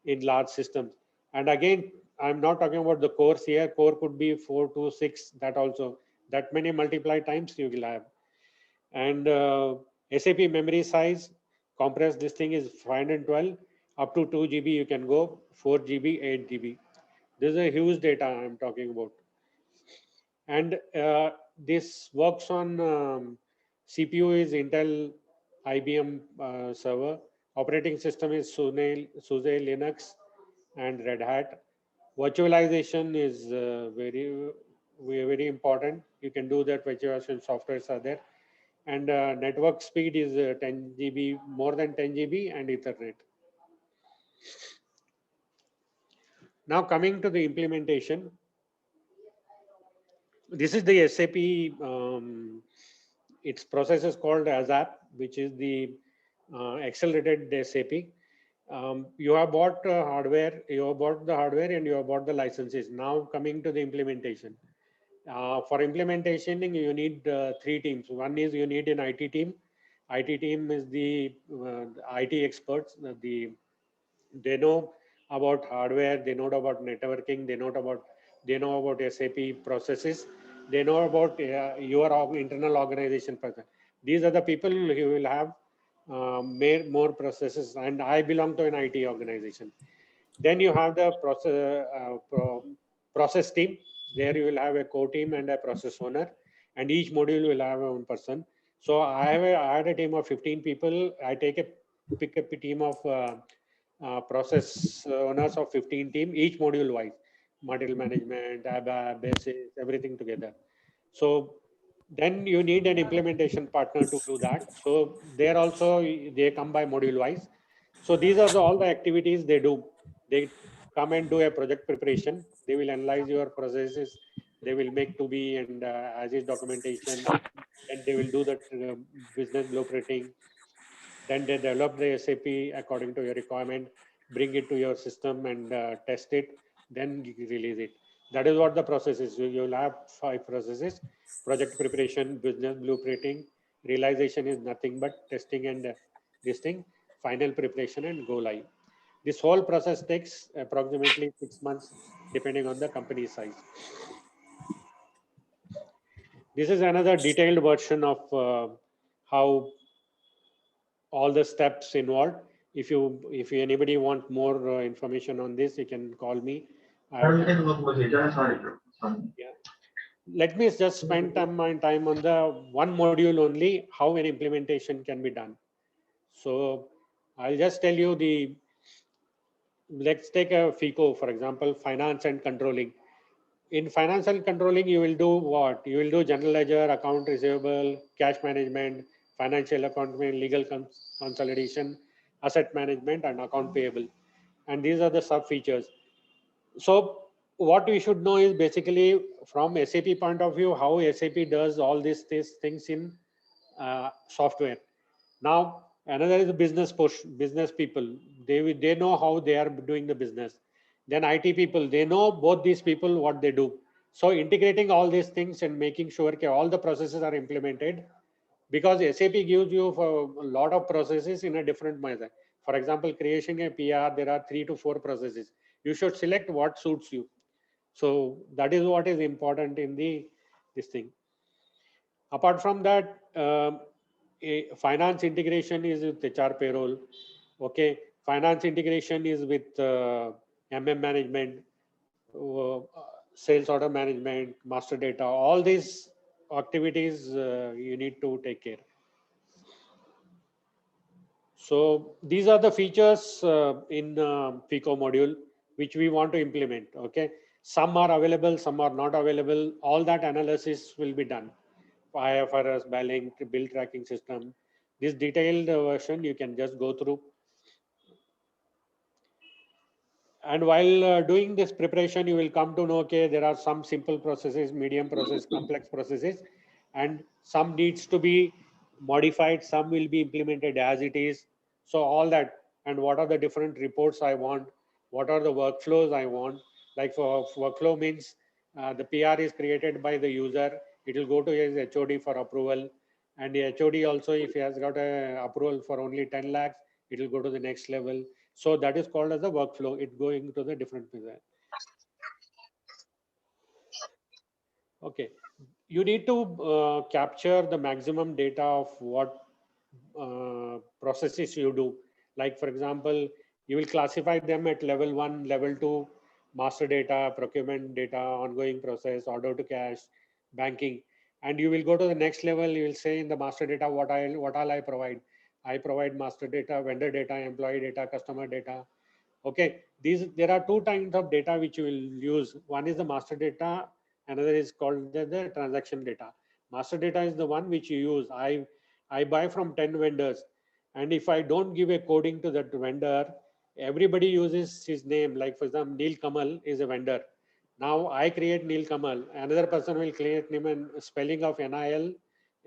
Speaker 1: in large systems. And again, I'm not talking about the cores here. Core could be 4 to 6, that also. That many multiply times you will have. And SAP memory size, compressed this thing is 512, up to 2 GB you can go, 4 GB, 8 GB. This is a huge data I'm talking about. And this works on CPU is Intel IBM server. Operating system is SUSE Linux and Red Hat. Virtualization is very important. You can do that. Virtualization softwares are there. And network speed is 10 GB, more than 10 GB, and Ethernet. Now coming to the implementation, this is the SAP. Its process is called ASAP, which is the accelerated SAP. You have bought hardware, you have bought the hardware and you have bought the licenses. Now coming to the implementation. For implementation, you need three teams. One is you need an IT team. IT team is the IT experts. They know about hardware, they know about networking, they know about SAP processes, they know about your internal organization person. These are the people who will have more processes, and I belong to an IT organization. Then you have the process team. There you will have a core team and a process owner, and each module will have one person. So I had a team of 15 people. I pick up a team of process owners of 15 team, each module wise, material management, ABAP, basis, everything together. So then you need an implementation partner to do that. So there also they come by module wise. So these are all the activities they do. They come and do a project preparation. They will analyze your processes. They will make to be and as is documentation. Then they will do the business blueprinting. Then they develop the SAP according to your requirement, bring it to your system and test it, then release it. That is what the process is. You'll have 5 processes: project preparation, business blueprinting, realization is nothing but testing and this thing, final preparation and go live. This whole process takes approximately 6 months depending on the company size. This is another detailed version of how all the steps involved. If you anybody want more information on this, you can call me. Yeah. Let me just spend my time on the one module only, how an implementation can be done. So I'll just tell you let's take a FICO, for example, finance and controlling. In finance and controlling, you will do what? You will do general ledger, account receivable, cash management, financial accounting, legal consolidation, asset management, and account payable. And these are the sub features. So what we should know is basically from SAP point of view, how SAP does all these things in software. Now, another is the business push, business people. They know how they are doing the business. Then IT people, they know both these people what they do. So integrating all these things and making sure that all the processes are implemented, because SAP gives you for a lot of processes in a different manner. For example, creating a PR, there are 3 to 4 processes. You should select what suits you. So that is what is important in this thing. Apart from that, a finance integration is with HR payroll. Okay, finance integration is with management, uh, sales order management, master data. All these activities you need to take care. So these are the features in FICO module which we want to implement. Okay, some are available, some are not available. All that analysis will be done. IFRS, billing, bill tracking system. This detailed version you can just go through. And while doing this preparation, you will come to know, okay, there are some simple processes, medium process, complex processes, and some needs to be modified, some will be implemented as it is. So all that, and what are the different reports I want, what are the workflows I want. Like for workflow means the PR is created by the user, it will go to his HOD for approval, and the HOD also, if he has got a approval for only 10 lakhs, it will go to the next level. So that is called as a workflow. It going to the different design. Okay, you need to capture the maximum data of what processes you do. Like for example, you will classify them at level 1, level 2, master data, procurement data, ongoing process, order to cash, banking, and you will go to the next level. You will say in the master data what all I provide. I provide master data, vendor data, employee data, customer data. Okay, there are 2 kinds of data which you will use. One is the master data, another is called the transaction data. Master data is the one which you use. I buy from 10 vendors, and if I don't give a coding to that vendor, everybody uses his name. Like for example, Neil Kamal is a vendor. Now I create Neil Kamal, another person will create name and spelling of NIL,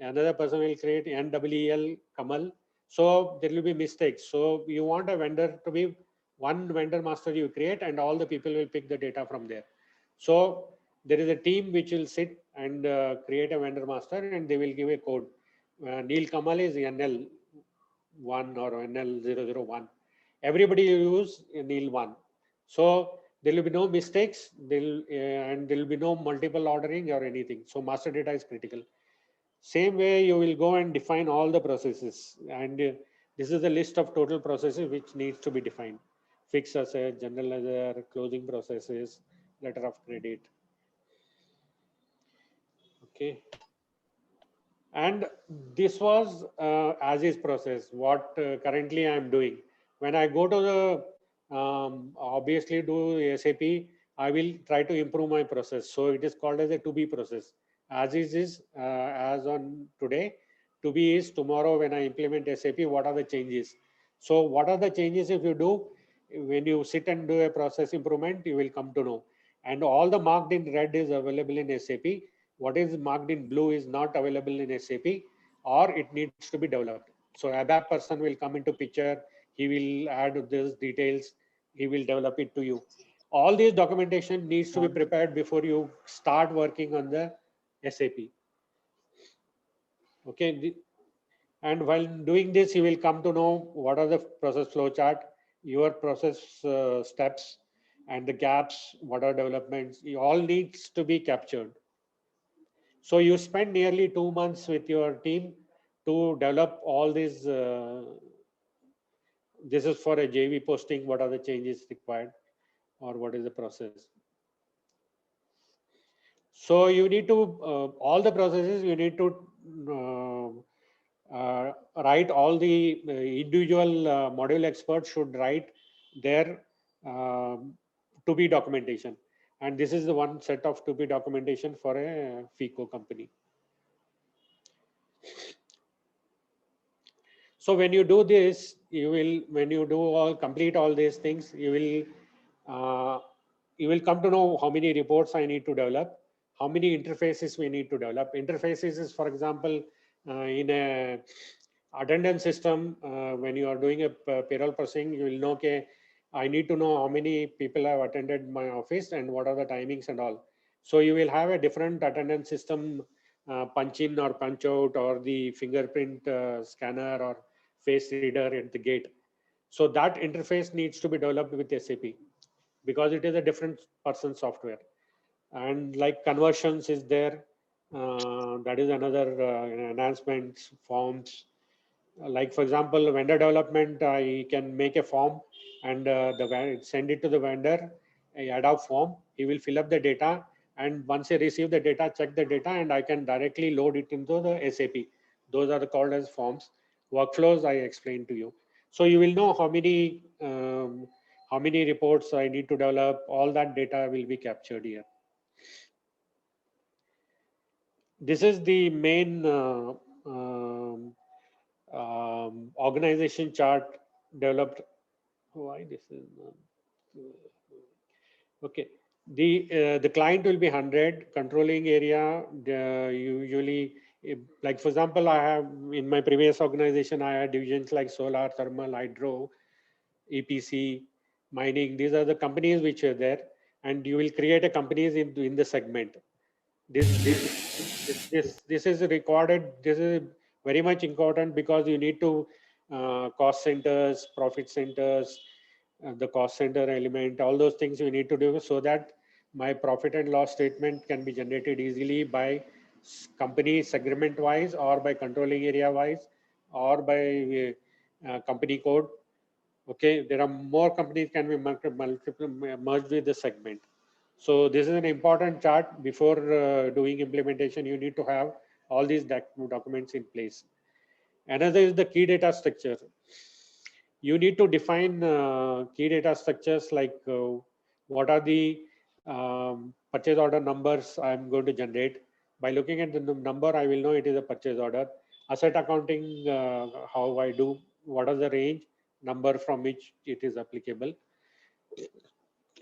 Speaker 1: another person will create NWEL Kamal, So there will be mistakes. So you want a vendor to be one vendor master you create, and all the people will pick the data from there. So there is a team which will sit and create a vendor master, and they will give a code. Neil Kamal is NL1 or NL001. Everybody use Neil1. So there will be no mistakes. And there will be no multiple ordering or anything. So master data is critical. Same way, you will go and define all the processes, and this is the list of total processes which needs to be defined: fixed asset, general ledger, closing processes, letter of credit. Okay, and this was as is process. What currently I am doing when I go to the obviously do SAP, I will try to improve my process. So it is called as a to be process. As is as on today. To be is tomorrow when I implement SAP. What are the changes? So what are the changes if you do? When you sit and do a process improvement, you will come to know. And all the marked in red is available in SAP. What is marked in blue is not available in SAP, or it needs to be developed. So ABAP person will come into picture. He will add these details. He will develop it to you. All these documentation needs to be prepared before you start working on the SAP. Okay. And while doing this, you will come to know what are the process flow chart, your process steps, and the gaps, what are developments. It all needs to be captured. So you spend nearly 2 months with your team to develop all these. This is for a JV posting. What are the changes required, or what is the process? So you need to all the processes. You need to write all the individual module experts should write their to be documentation, and this is the one set of to be documentation for a FICO company. So when you do this, when you do complete all these things, you will come to know how many reports I need to develop, how many interfaces we need to develop. Interfaces is, for example, in a attendance system, when you are doing a payroll processing, you will know, okay, I need to know how many people have attended my office and what are the timings and all. So you will have a different attendance system, punch in or punch out, or the fingerprint scanner or face reader at the gate. So that interface needs to be developed with SAP because it is a different person software. And like conversions is there, that is another enhancements, forms. Like for example, vendor development, I can make a form and send it to the vendor, a ad hoc form. He will fill up the data, and once I receive the data, check the data, and I can directly load it into the SAP. Those are called as forms. Workflows I explained to you. So you will know how many reports I need to develop. All that data will be captured here. This is the main organization chart developed. Why this is okay? The client will be 100. Controlling area usually, like for example, I have in my previous organization, I had divisions like solar, thermal, hydro, EPC, mining. These are the companies which are there, and you will create a companies in the segment. This is recorded. This is very much important because you need to cost centers, profit centers, the cost center element, all those things you need to do so that my profit and loss statement can be generated easily by company segment wise, or by controlling area wise, or by company code. Okay, there are more companies can be merged with the segment. So this is an important chart. Before doing implementation, you need to have all these documents in place. Another is the key data structure. You need to define key data structures like what are the purchase order numbers I'm going to generate. By looking at the number, I will know it is a purchase order. Asset accounting, how I do, what are the range number from which it is applicable.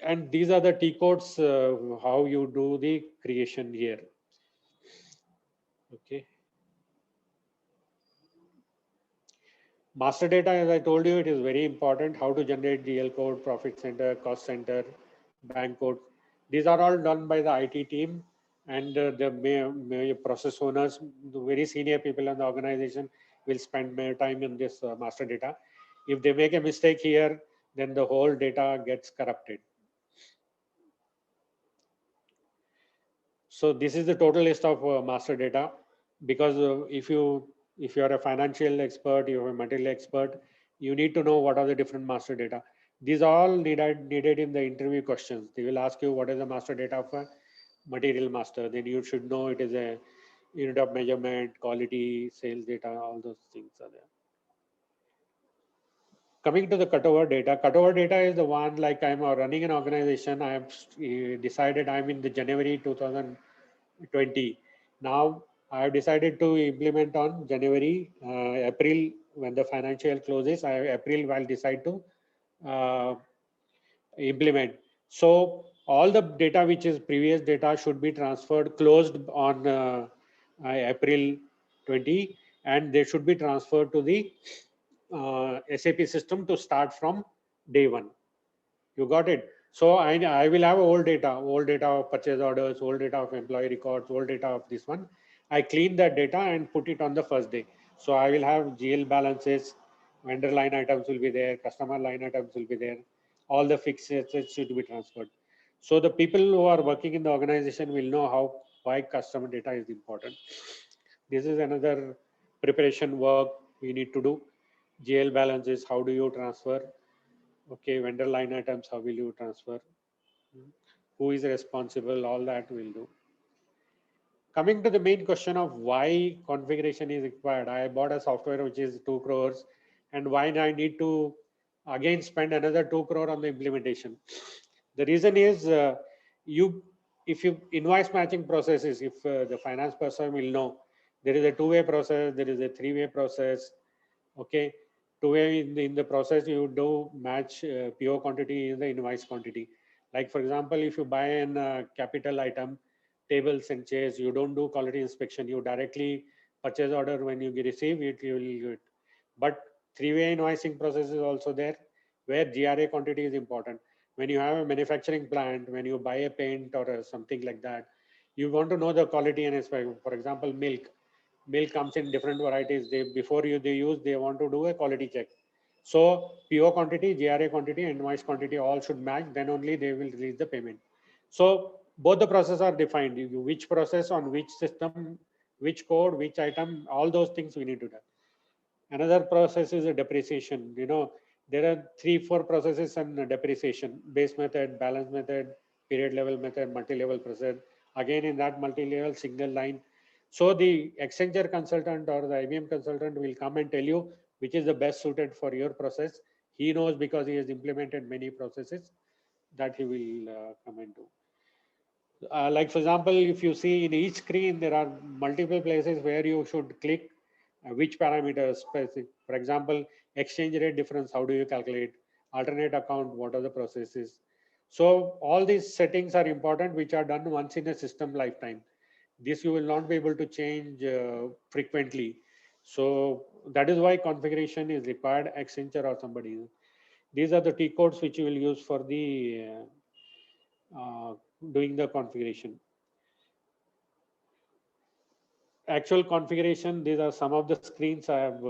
Speaker 1: And these are the T codes, how you do the creation here. Okay. Master data, as I told you, it is very important. How to generate GL code, profit center, cost center, bank code. These are all done by the IT team and the process owners, the very senior people in the organization will spend more time in this master data. If they make a mistake here, then the whole data gets corrupted. So this is the total list of master data, because if you are a financial expert, you are a material expert, you need to know what are the different master data. These are all needed in the interview questions. They will ask you what is the master data of a material master. Then you should know it is a unit of measurement, quality, sales data, all those things are there. Coming to the cutover data is the one, like I'm running an organization. I have decided I'm in the January 2020. Now I have decided to implement on January, April, when the financial closes. April I'll decide to uh, implement. So all the data which is previous data should be transferred, closed on April 20, and they should be transferred to the SAP system to start from day one. You got it? So I will have old data of purchase orders, old data of employee records, old data of this one. I clean that data and put it on the first day. So I will have GL balances, vendor line items will be there, customer line items will be there, all the fixed assets should be transferred. So the people who are working in the organization will know why customer data is important. This is another preparation work we need to do. GL balances, how do you transfer? Okay, vendor line items, how will you transfer? Who is responsible? All that we'll do. Coming to the main question of why configuration is required. I bought a software which is 2 crores, and why I need to again spend another 2 crore on the implementation. The reason is if you invoice matching processes, if the finance person will know, there is a two-way process, there is a three-way process. Okay, two-way in the process you do match PO quantity in the invoice quantity. Like for example, if you buy an capital item, tables and chairs, you don't do quality inspection, you directly purchase order. When you receive it, you will do it. But three-way invoicing process is also there, where GRA quantity is important. When you have a manufacturing plant, when you buy a paint or something like that, you want to know the quality and inspection. For example, milk comes in different varieties. They want to do a quality check. So PO quantity, GRA quantity, invoice quantity all should match. Then only they will release the payment. So both the processes are defined. Which process on which system, which code, which item, all those things we need to do. Another process is a depreciation. There are 3-4 processes on depreciation: base method, balance method, period level method, multi-level process. Again, in that multi-level single line. So the Accenture consultant or the IBM consultant will come and tell you which is the best suited for your process. He knows because he has implemented many processes that he will come and do. Like for example, if you see in each screen, there are multiple places where you should click which parameters specific. For example, exchange rate difference, how do you calculate? Alternate account, what are the processes? So all these settings are important, which are done once in a system lifetime. This you will not be able to change frequently. So that is why configuration is required, Accenture or somebody. These are the T codes which you will use for the doing the configuration. Actual configuration, these are some of the screens I have.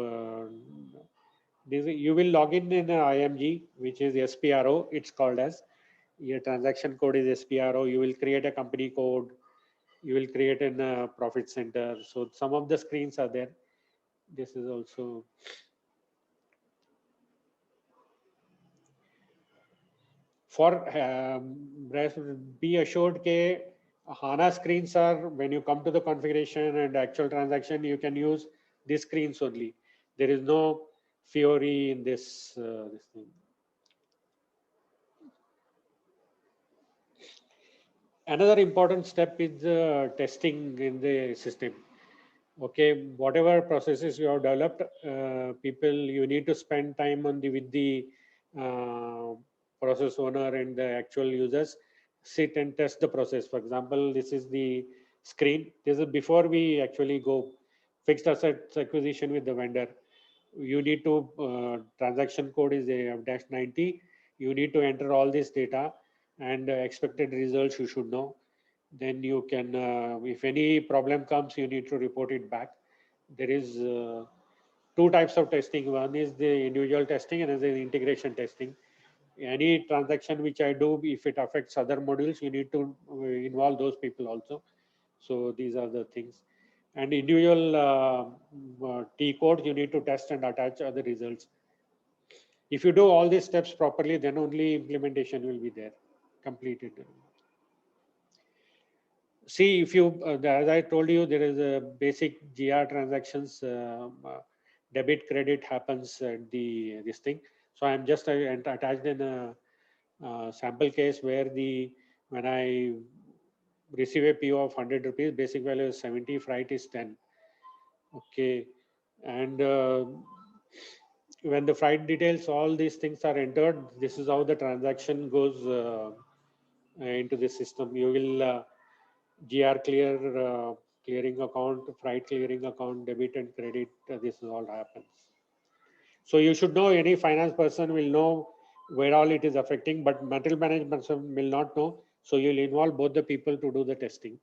Speaker 1: You will log in IMG, which is SPRO, it's called as. Your transaction code is SPRO. You will create a company code. You will create a profit center. So some of the screens are there. This is also. For be assured that HANA screens are, when you come to the configuration and actual transaction, you can use these screens only. There is no Fiori in this thing. Another important step is testing in the system. Okay, whatever processes you have developed, you need to spend time with the uh, process owner and the actual users, sit and test the process. For example, this is the screen. This is before we actually go fixed assets acquisition with the vendor. you need to, transaction code is AF-90. You need to enter all this data, and expected results you should know. Then you can, if any problem comes, you need to report it back. There is two types of testing. One is the individual testing and the integration testing. Any transaction which I do, if it affects other modules, you need to involve those people also. So these are the things. And individual T codes, you need to test and attach other results. If you do all these steps properly, then only implementation will be there, completed. See, if you, as I told you, there is a basic GR transactions, debit credit happens at the this thing. So I'm just attached in a sample case where when I receive a PO of 100 rupees, basic value is 70, freight is 10. Okay, and when the freight details, all these things are entered, this is how the transaction goes into the system. You will GR clear, clearing account, freight clearing account, debit and credit, this all happens. So you should know, any finance person will know where all it is affecting, but material management person will not know. So you'll involve both the people to do the testing.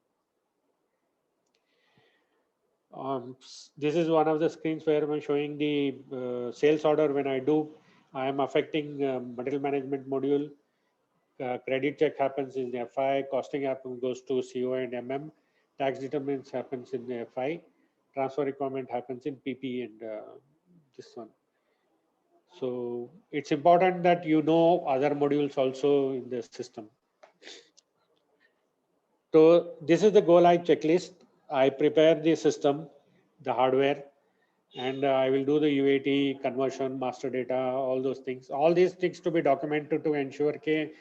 Speaker 1: This is one of the screens where I'm showing the sales order. When I do, I am affecting material management module. Credit check happens in the FI, costing happens goes to CO and MM, tax determinants happens in the FI, transfer requirement happens in PP and this one. So it's important that you know other modules also in the system. So this is the go live checklist. I prepare the system, the hardware, and I will do the UAT conversion, master data, all those things. All these things to be documented to ensure that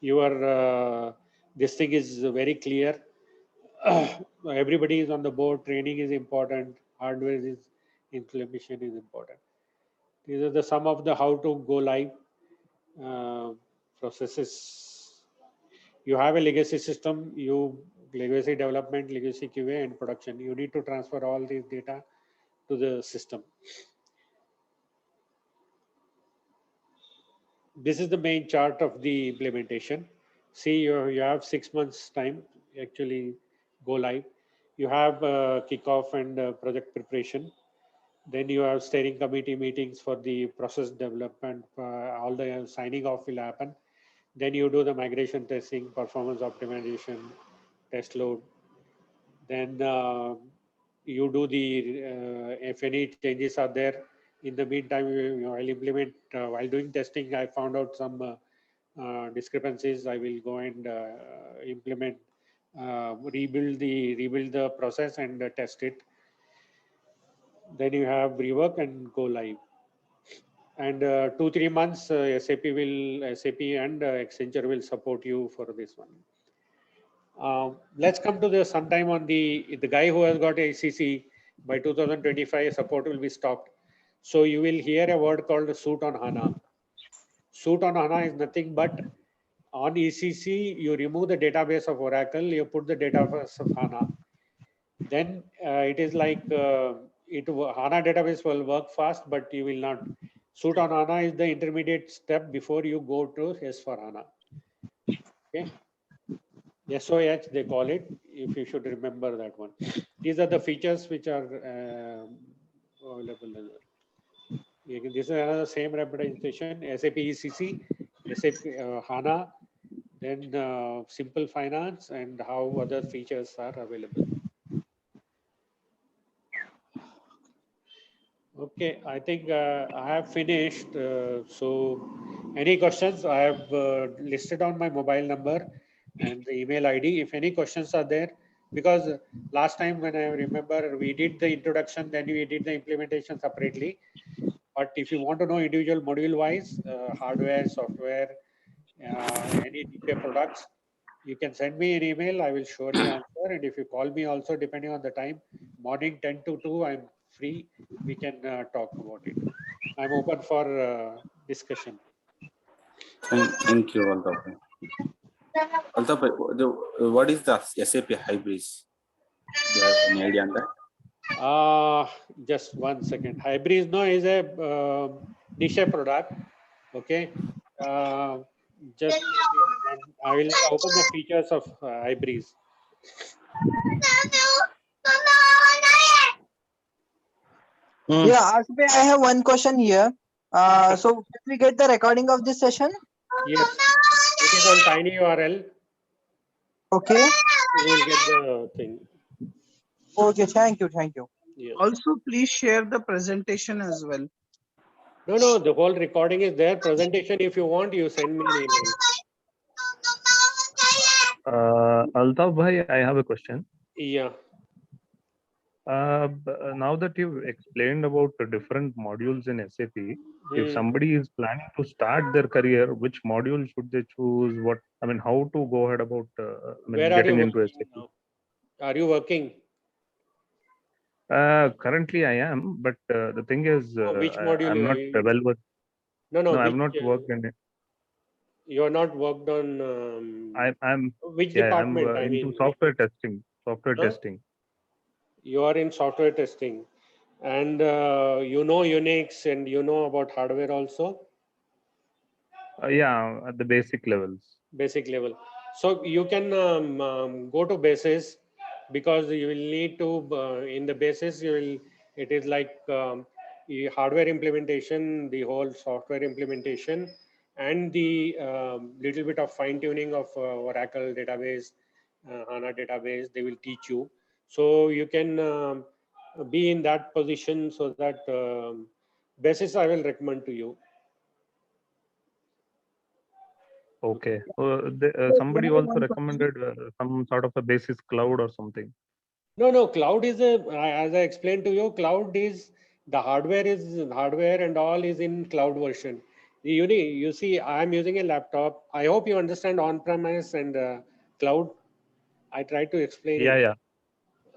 Speaker 1: your this thing is very clear. Everybody is on the board. Training is important. Hardware is implementation is important. These are the some of the how to go live processes. You have a legacy system. Legacy development, legacy QA, and production. You need to transfer all these data to the system. This is the main chart of the implementation. See, you have 6 months time actually go live. You have kickoff and project preparation. Then you have steering committee meetings for the process development. All the signing off will happen. Then you do the migration testing, performance optimization, test load. Then you do the, if any changes are there, in the meantime, I'll implement, while doing testing, I found out some discrepancies. I will go and implement, rebuild the process and test it. Then you have rework and go live. And 2-3 months, SAP and Accenture will support you for this one. Let's come to the sometime on the guy who has got ACC by 2025, support will be stopped. So you will hear a word called Suite on HANA. Suite on HANA is nothing but on ECC, you remove the database of Oracle, you put the database of HANA. Then it is like HANA database will work fast, but you will not. Suite on HANA is the intermediate step before you go to S4HANA. Okay. SOH they call it, if you should remember that one. These are the features which are available. This is another same representation, SAP ECC, SAP HANA, then Simple Finance, and how other features are available. Okay, I think I have finished. So any questions? I have listed on my mobile number and the email ID. If any questions are there, because last time when I remember we did the introduction, then we did the implementation separately. But if you want to know individual module wise, hardware, software, any DPA products, you can send me an email. I will surely answer. And if you call me also, depending on the time, morning 10 to 2, I'm free. We can talk about it. I'm open for discussion.
Speaker 3: Thank you, Altaf. Altaf, what is the SAP Hybris? Do you have any idea on that?
Speaker 1: Just 1 second. Hybris no is a Disha product. Okay. Just I will open the features of Hybris.
Speaker 4: Yeah, Asif bhai, I have one question here. So can we get the recording of this session?
Speaker 1: Yes, it is on Tiny URL.
Speaker 4: Okay.
Speaker 1: You will get the thing.
Speaker 4: Okay, thank you, thank you.
Speaker 1: Yeah.
Speaker 2: Also, please share the presentation as well.
Speaker 1: No, the whole recording is there. Presentation, if you want, you send me an email.
Speaker 5: Altaf bhai, I have a question.
Speaker 1: Yeah.
Speaker 5: Now that you've explained about the different modules in SAP, if somebody is planning to start their career, which module should they choose? What I mean, how to go ahead about
Speaker 1: Where are
Speaker 5: getting
Speaker 1: you
Speaker 5: into
Speaker 1: working
Speaker 5: SAP?
Speaker 1: now? Are you working?
Speaker 5: Currently, I am, but the thing is,
Speaker 1: Which module
Speaker 5: I'm
Speaker 1: you
Speaker 5: not
Speaker 1: are?
Speaker 5: well versed.
Speaker 1: No,
Speaker 5: No, I've
Speaker 1: which,
Speaker 5: not worked in it.
Speaker 1: you are not worked on
Speaker 5: I'm
Speaker 1: which
Speaker 5: yeah, I'm
Speaker 1: department? I
Speaker 5: into
Speaker 1: mean,
Speaker 5: software testing. Software
Speaker 1: Huh?
Speaker 5: testing.
Speaker 1: You are in software testing, and you know Unix, and you know about hardware also,
Speaker 5: Yeah, at the basic levels.
Speaker 1: basic level. So you can go to basis, because you will need to in the basis you will. It is like the hardware implementation, the whole software implementation, and the little bit of fine tuning of Oracle database, HANA database. They will teach you, so you can be in that position. So that basis I will recommend to you.
Speaker 5: Okay. Somebody also recommended some sort of a basis cloud or something.
Speaker 1: No, cloud is as I explained to you, cloud is the hardware and all is in cloud version. You see, I'm using a laptop. I hope you understand on-premise and cloud. I try to explain
Speaker 5: Yeah,
Speaker 1: it.
Speaker 5: yeah.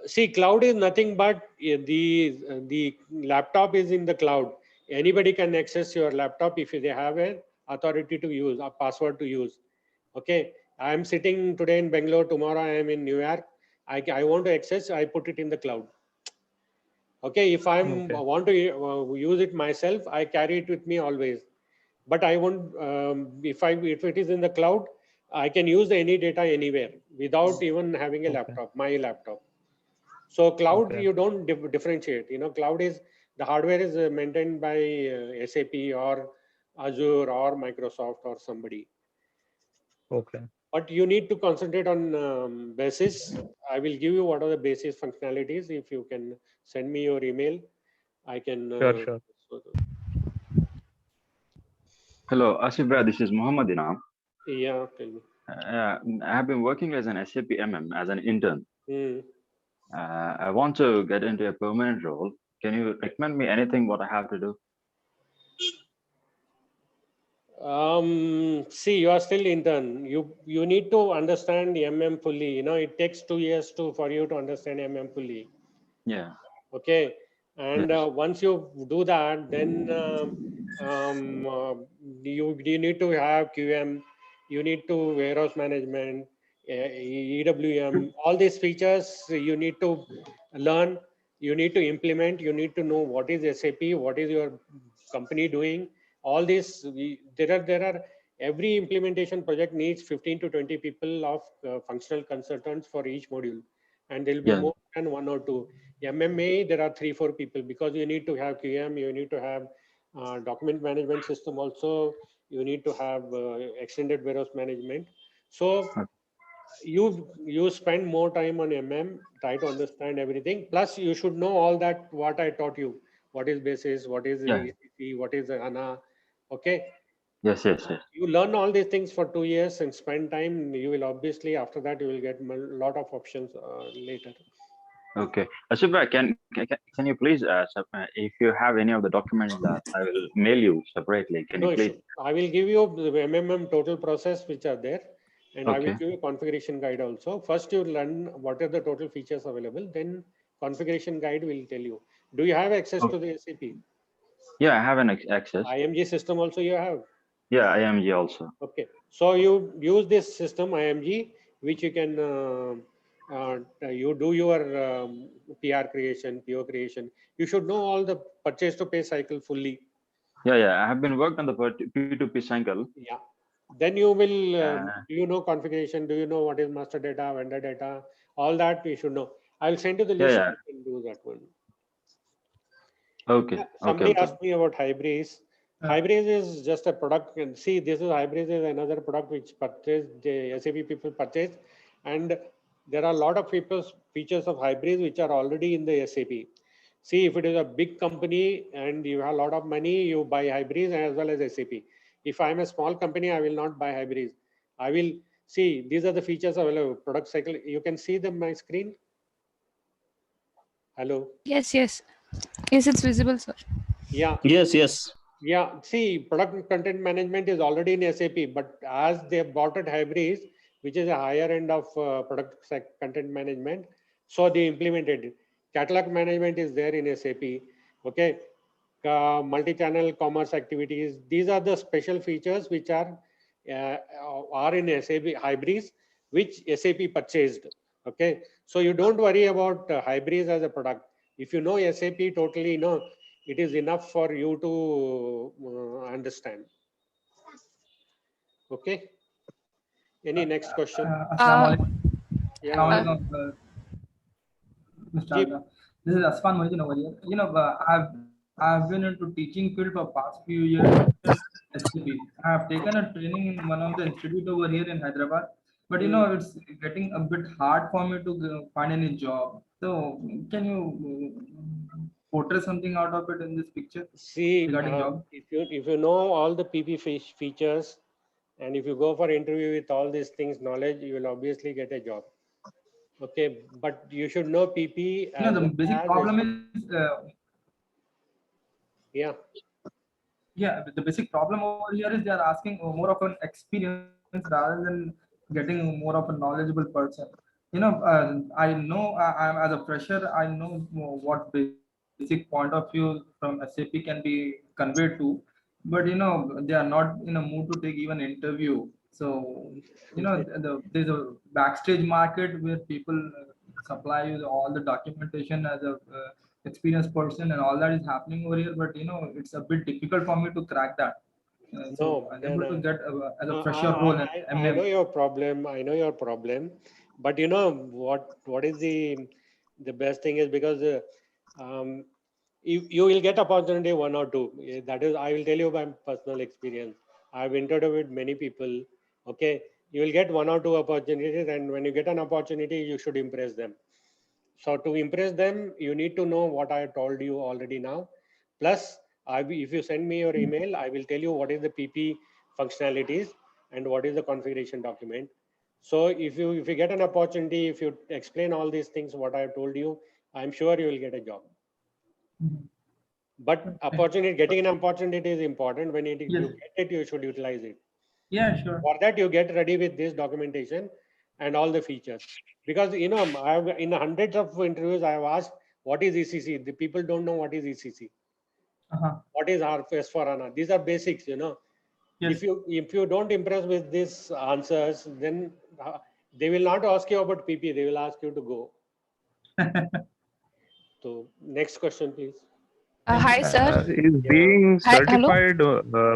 Speaker 1: See, cloud is nothing but the laptop is in the cloud. Anybody can access your laptop if they have an authority to use, a password to use. Okay, I am sitting today in Bangalore. Tomorrow I am in New York. I want to access. I put it in the cloud. Okay, if I
Speaker 5: Okay.
Speaker 1: want to use it myself, I carry it with me always. But I won't. If it is in the cloud, I can use any data anywhere without even having a
Speaker 5: Okay.
Speaker 1: laptop. My laptop. So cloud,
Speaker 5: Okay.
Speaker 1: you don't differentiate. You know, cloud is the hardware is maintained by SAP or Azure or Microsoft or somebody.
Speaker 5: Okay.
Speaker 1: But you need to concentrate on basis. I will give you what are the basis functionalities. If you can send me your email, I can.
Speaker 5: Sure.
Speaker 3: Hello, Asif bhai, this is Muhammad Inam.
Speaker 1: Yeah, tell me.
Speaker 3: I have been working as an SAP MM as an intern.
Speaker 1: Hmm.
Speaker 3: I want to get into a permanent role. Can you recommend me anything what I have to do?
Speaker 1: See, you are still intern. You need to understand MM fully. You know, it takes 2 years for you to understand MM fully.
Speaker 3: Yeah.
Speaker 1: Okay, and
Speaker 3: Yes.
Speaker 1: once you do that, then you need to have QM. You need to warehouse management, EWM. All these features you need to learn. You need to implement. You need to know what is SAP, what is your company doing. All this there are every implementation project needs 15 to 20 people of functional consultants for each module, and there will be
Speaker 3: Yeah.
Speaker 1: more than one or two. MMA, there are 3-4 people, because you need to have QM, you need to have document management system also, you need to have extended warehouse management. So you spend more time on MM, try to understand everything. Plus, you should know all that what I taught you. What is basis? What is
Speaker 3: Yeah.
Speaker 1: ECC? What is HANA? Okay.
Speaker 3: Yes.
Speaker 1: You learn all these things for 2 years and spend time. You will obviously after that you will get a lot of options later.
Speaker 3: Okay. Asif bhai, can you please, if you have any of the documents that I will mail you separately, can you
Speaker 1: No
Speaker 3: please?
Speaker 1: issue. I will give you the MMM total process which are there, and I will
Speaker 3: Okay.
Speaker 1: give you configuration guide also. First, you learn what are the total features available. Then configuration guide will tell you. Do you have access
Speaker 3: Oh.
Speaker 1: to the SAP?
Speaker 3: Yeah, I have an access.
Speaker 1: IMG system also you have.
Speaker 3: Yeah, IMG also.
Speaker 1: Okay. So you use this system IMG, which you can you do your PR creation, PO creation, you should know all the purchase to pay cycle fully.
Speaker 3: Yeah. I have been worked on the P2P cycle.
Speaker 1: Yeah. Then you will,
Speaker 3: Uh,
Speaker 1: do you know configuration? Do you know what is master data, vendor data? All that you should know. I'll send you the list.
Speaker 3: Yeah.
Speaker 1: You can do that one.
Speaker 3: Okay.
Speaker 1: Yeah,
Speaker 3: Okay.
Speaker 1: somebody
Speaker 3: Okay.
Speaker 1: asked me about Hybris. Hybris is just a product. And see, this is Hybris is another product which the SAP people purchase, and there are a lot of features of Hybris which are already in the SAP. See, if it is a big company and you have a lot of money, you buy Hybris as well as SAP. If I'm a small company, I will not buy Hybris. I will see these are the features available. Product cycle. You can see them on my screen. Hello.
Speaker 6: Yes, it's visible, sir.
Speaker 1: Yeah.
Speaker 7: Yes.
Speaker 1: Yeah, see, product content management is already in SAP, but as they bought it Hybris, which is a higher end of content management, so they implemented it. Catalog management is there in SAP. Okay, multi-channel commerce activities. These are the special features which are in SAP Hybris, which SAP purchased. Okay, so you don't worry about Hybris as a product. If you know SAP totally, it is enough for you to understand. Okay. Any next question?
Speaker 8: Assalamualaikum.
Speaker 1: Yeah.
Speaker 8: Assalamualaikum, Mr.
Speaker 1: Jeep.
Speaker 8: Aga. This is Asfan Mohideen over here. I've been into teaching field for past few years. SAP. I have taken a training in one of the institute over here in Hyderabad, but it's getting a bit hard for me to find any job. So can you portray something out of it in this picture?
Speaker 1: See,
Speaker 8: regarding job?
Speaker 1: if you know all the PP features, and if you go for interview with all these things knowledge, you will obviously get a job. Okay, but you should know PP.
Speaker 8: The basic problem is.
Speaker 1: Yeah.
Speaker 8: Yeah, the basic problem over here is they are asking more of an experience rather than getting more of a knowledgeable person. I know I'm as a fresher, I know what basic point of view from SAP can be conveyed to, but they are not in a mood to take even interview. So there's a backstage market where people supply you all the documentation as a experienced person, and all that is happening over here. But it's a bit difficult for me to crack that. So I'm able to get as a fresher role.
Speaker 1: I know your problem. I know your problem, but you know what is the best thing is because you will get opportunity one or two. That is, I will tell you by personal experience. I've interviewed many people. Okay, you will get one or two opportunities, and when you get an opportunity, you should impress them. So to impress them, you need to know what I told you already now. Plus, if you send me your email, I will tell you what is the PP functionalities and what is the configuration document. So if you get an opportunity, if you explain all these things, what I have told you, I'm sure you will get a job. But getting an opportunity is important. When you get it, you should utilize it.
Speaker 8: Yeah, sure.
Speaker 1: For that, you get ready with this documentation and all the features. Because I have in hundreds of interviews, I have asked what is ECC. The people don't know what is ECC. What is S/4HANA? These are basics. Yes. If you don't impress with these answers, then they will not ask you about PP. They will ask you to go. So next question, please.
Speaker 6: Hi, sir.
Speaker 5: Is being certified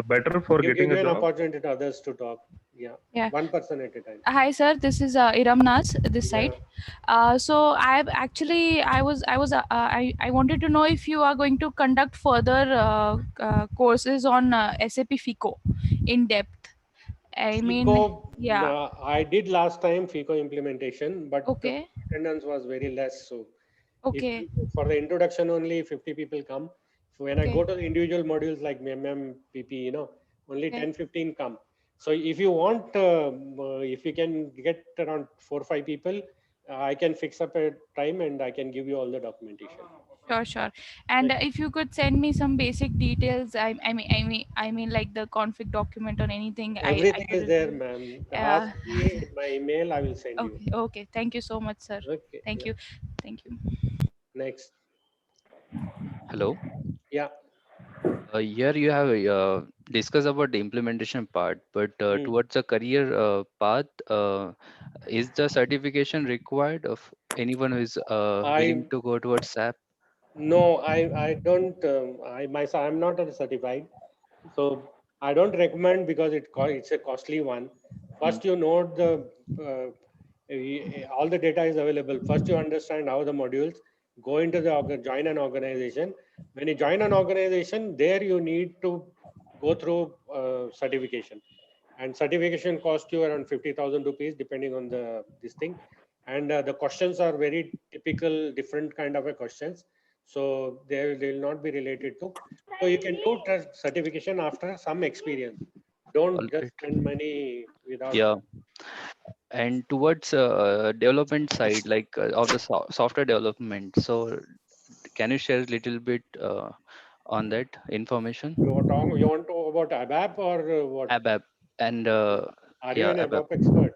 Speaker 5: better for
Speaker 1: You
Speaker 5: getting
Speaker 1: give
Speaker 5: a
Speaker 1: an
Speaker 5: job?
Speaker 1: opportunity to others to talk. Yeah. One person at a time.
Speaker 6: Hi, sir. This is Iram Nas, this side. So I wanted to know if you are going to conduct further courses on SAP FICO in depth.
Speaker 1: FICO,
Speaker 6: yeah.
Speaker 1: I did last time FICO implementation, but
Speaker 6: okay.
Speaker 1: attendance was very less. So
Speaker 6: okay.
Speaker 1: For the introduction, only 50 people come. So when I go to the individual modules like MM, PP, only 10-15 come. So if you want, if you can get around 4 or 5 people, I can fix up a time and I can give you all the documentation.
Speaker 6: Sure. And if you could send me some basic details, I mean like the config document or anything.
Speaker 1: Everything is there, ma'am. Ask me my email, I will send you.
Speaker 6: Okay. Thank you so much, sir.
Speaker 1: Okay.
Speaker 6: Thank you.
Speaker 1: Next.
Speaker 9: Hello.
Speaker 1: Yeah.
Speaker 9: Here you have
Speaker 7: discuss about the implementation part, but
Speaker 1: Hmm.
Speaker 7: towards a career path, is the certification required of anyone who is willing
Speaker 1: I
Speaker 7: to go towards SAP?
Speaker 1: No, I don't. I'm not a certified, so I don't recommend because it's a costly one. First, you know all the data is available. First, you understand how the modules go into the join an organization. When you join an organization, there you need to go through certification, and certification cost you around 50,000 rupees depending on the this thing, and the questions are very typical, different kind of a questions, so they will not be related to. So you can do certification after some experience.
Speaker 7: All
Speaker 1: Don't just
Speaker 7: right.
Speaker 1: spend money without.
Speaker 7: Yeah. And towards development side, like of the software development. So can you share a little bit on that information?
Speaker 1: You want to about ABAP or what?
Speaker 7: ABAP and
Speaker 1: Are you
Speaker 7: yeah,
Speaker 1: an
Speaker 7: ABAP.
Speaker 1: ABAP expert?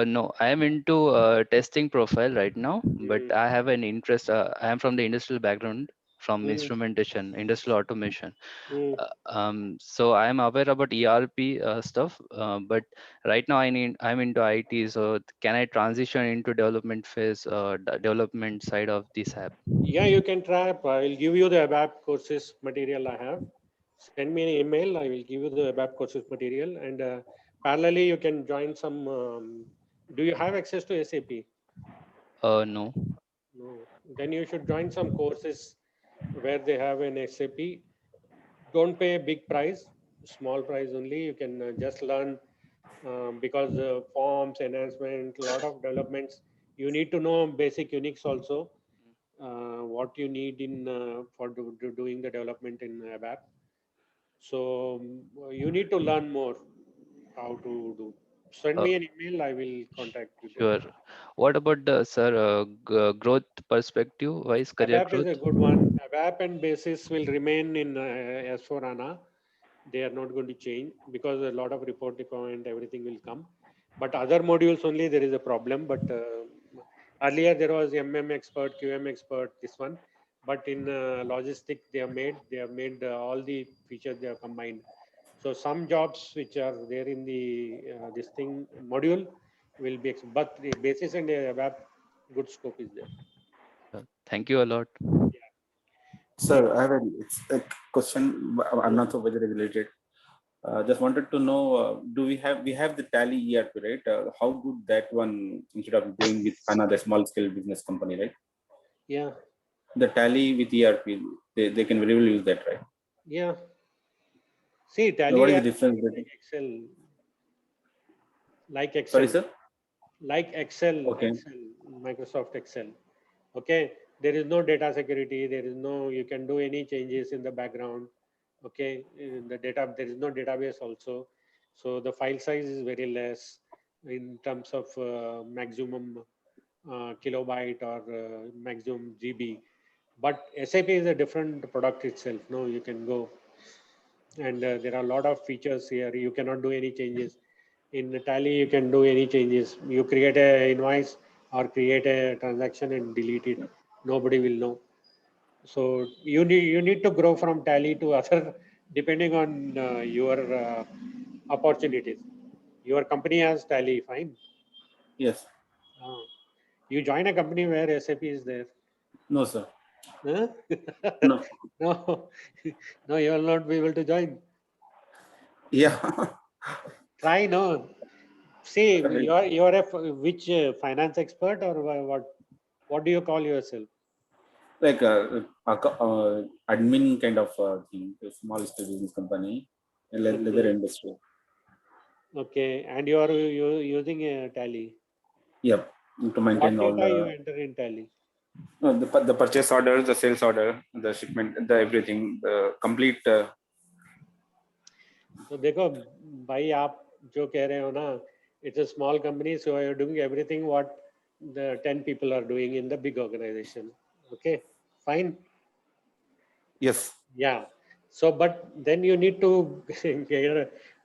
Speaker 7: No, I am into testing profile right now, but
Speaker 1: Mm,
Speaker 7: I have an interest. I am from the industrial background, from
Speaker 1: mm,
Speaker 7: instrumentation, industrial automation.
Speaker 1: mm.
Speaker 7: So I am aware about ERP stuff, but right now I'm into IT. So can I transition into development phase, development side of this app?
Speaker 1: Yeah, you can try. I'll give you the ABAP courses material I have. Send me an email. I will give you the ABAP courses material. And parallelly, you can join some. Do you have access to SAP?
Speaker 7: No.
Speaker 1: No. Then you should join some courses where they have an SAP. Don't pay a big price, small price only. You can just learn because forms, enhancement, a lot of developments. You need to know basic Unix also. What you need in for doing the development in ABAP. So you need to learn more how to do. Send
Speaker 7: Uh,
Speaker 1: me an email. I will contact you there.
Speaker 7: sure. What about the sir growth perspective wise, career
Speaker 1: ABAP is
Speaker 7: growth?
Speaker 1: a good one. ABAP and Basis will remain in S4HANA. They are not going to change because a lot of report deployment, everything will come. But other modules only there is a problem. But earlier there was expert, QM expert, this one. But in logistic they have made all the features they have combined. So some jobs which are there in the this thing module will be, but the Basis and ABAP good scope is there.
Speaker 7: Thank you a lot.
Speaker 9: Sir, I have it's a question. I'm not so very related. Just wanted to know, do we have the Tally ERP, right? How good that one instead of going with another small scale business company, right?
Speaker 1: Yeah,
Speaker 9: The Tally with ERP, they can very well use that, right?
Speaker 1: yeah. See,
Speaker 9: Now, what
Speaker 1: Tally
Speaker 9: is the
Speaker 1: ERP
Speaker 9: difference
Speaker 1: is
Speaker 9: between?
Speaker 1: like
Speaker 9: Sorry,
Speaker 1: Excel,
Speaker 9: sir.
Speaker 1: like Excel,
Speaker 9: Okay.
Speaker 1: Excel, Microsoft Excel. Okay, there is no data security. There is no, you can do any changes in the background. Okay, in the data, there is no database also. So the file size is very less in terms of maximum kilobyte or maximum GB. But SAP is a different product itself. No, you can go, and there are a lot of features here. You cannot do any changes. In Tally, you can do any changes. You create a invoice or create a transaction and delete it. Nobody will know. So you need to grow from Tally to other depending on your opportunities. Your company has Tally, fine.
Speaker 9: Yes.
Speaker 1: You join a company where SAP is there.
Speaker 9: No, sir.
Speaker 1: Huh?
Speaker 9: No.
Speaker 1: No, no, you will not be able to join.
Speaker 9: Yeah.
Speaker 1: Try, no. See,
Speaker 9: Correct.
Speaker 1: you're which finance expert or what? What do you call yourself?
Speaker 9: Like admin kind of thing, a small scale business company, in leather
Speaker 1: Okay,
Speaker 9: industry.
Speaker 1: okay, and you are using a Tally.
Speaker 9: Yep. To maintain
Speaker 1: What
Speaker 9: all
Speaker 1: data you
Speaker 9: the
Speaker 1: enter in Tally?
Speaker 9: the purchase order, the sales order, the shipment, the everything, the complete.
Speaker 1: So देखो भाई आप जो कह रहे हो ना, it's a small company, so you're doing everything what the 10 people are doing in the big organization. Okay, fine.
Speaker 9: Yes.
Speaker 1: Yeah. So, but then you need to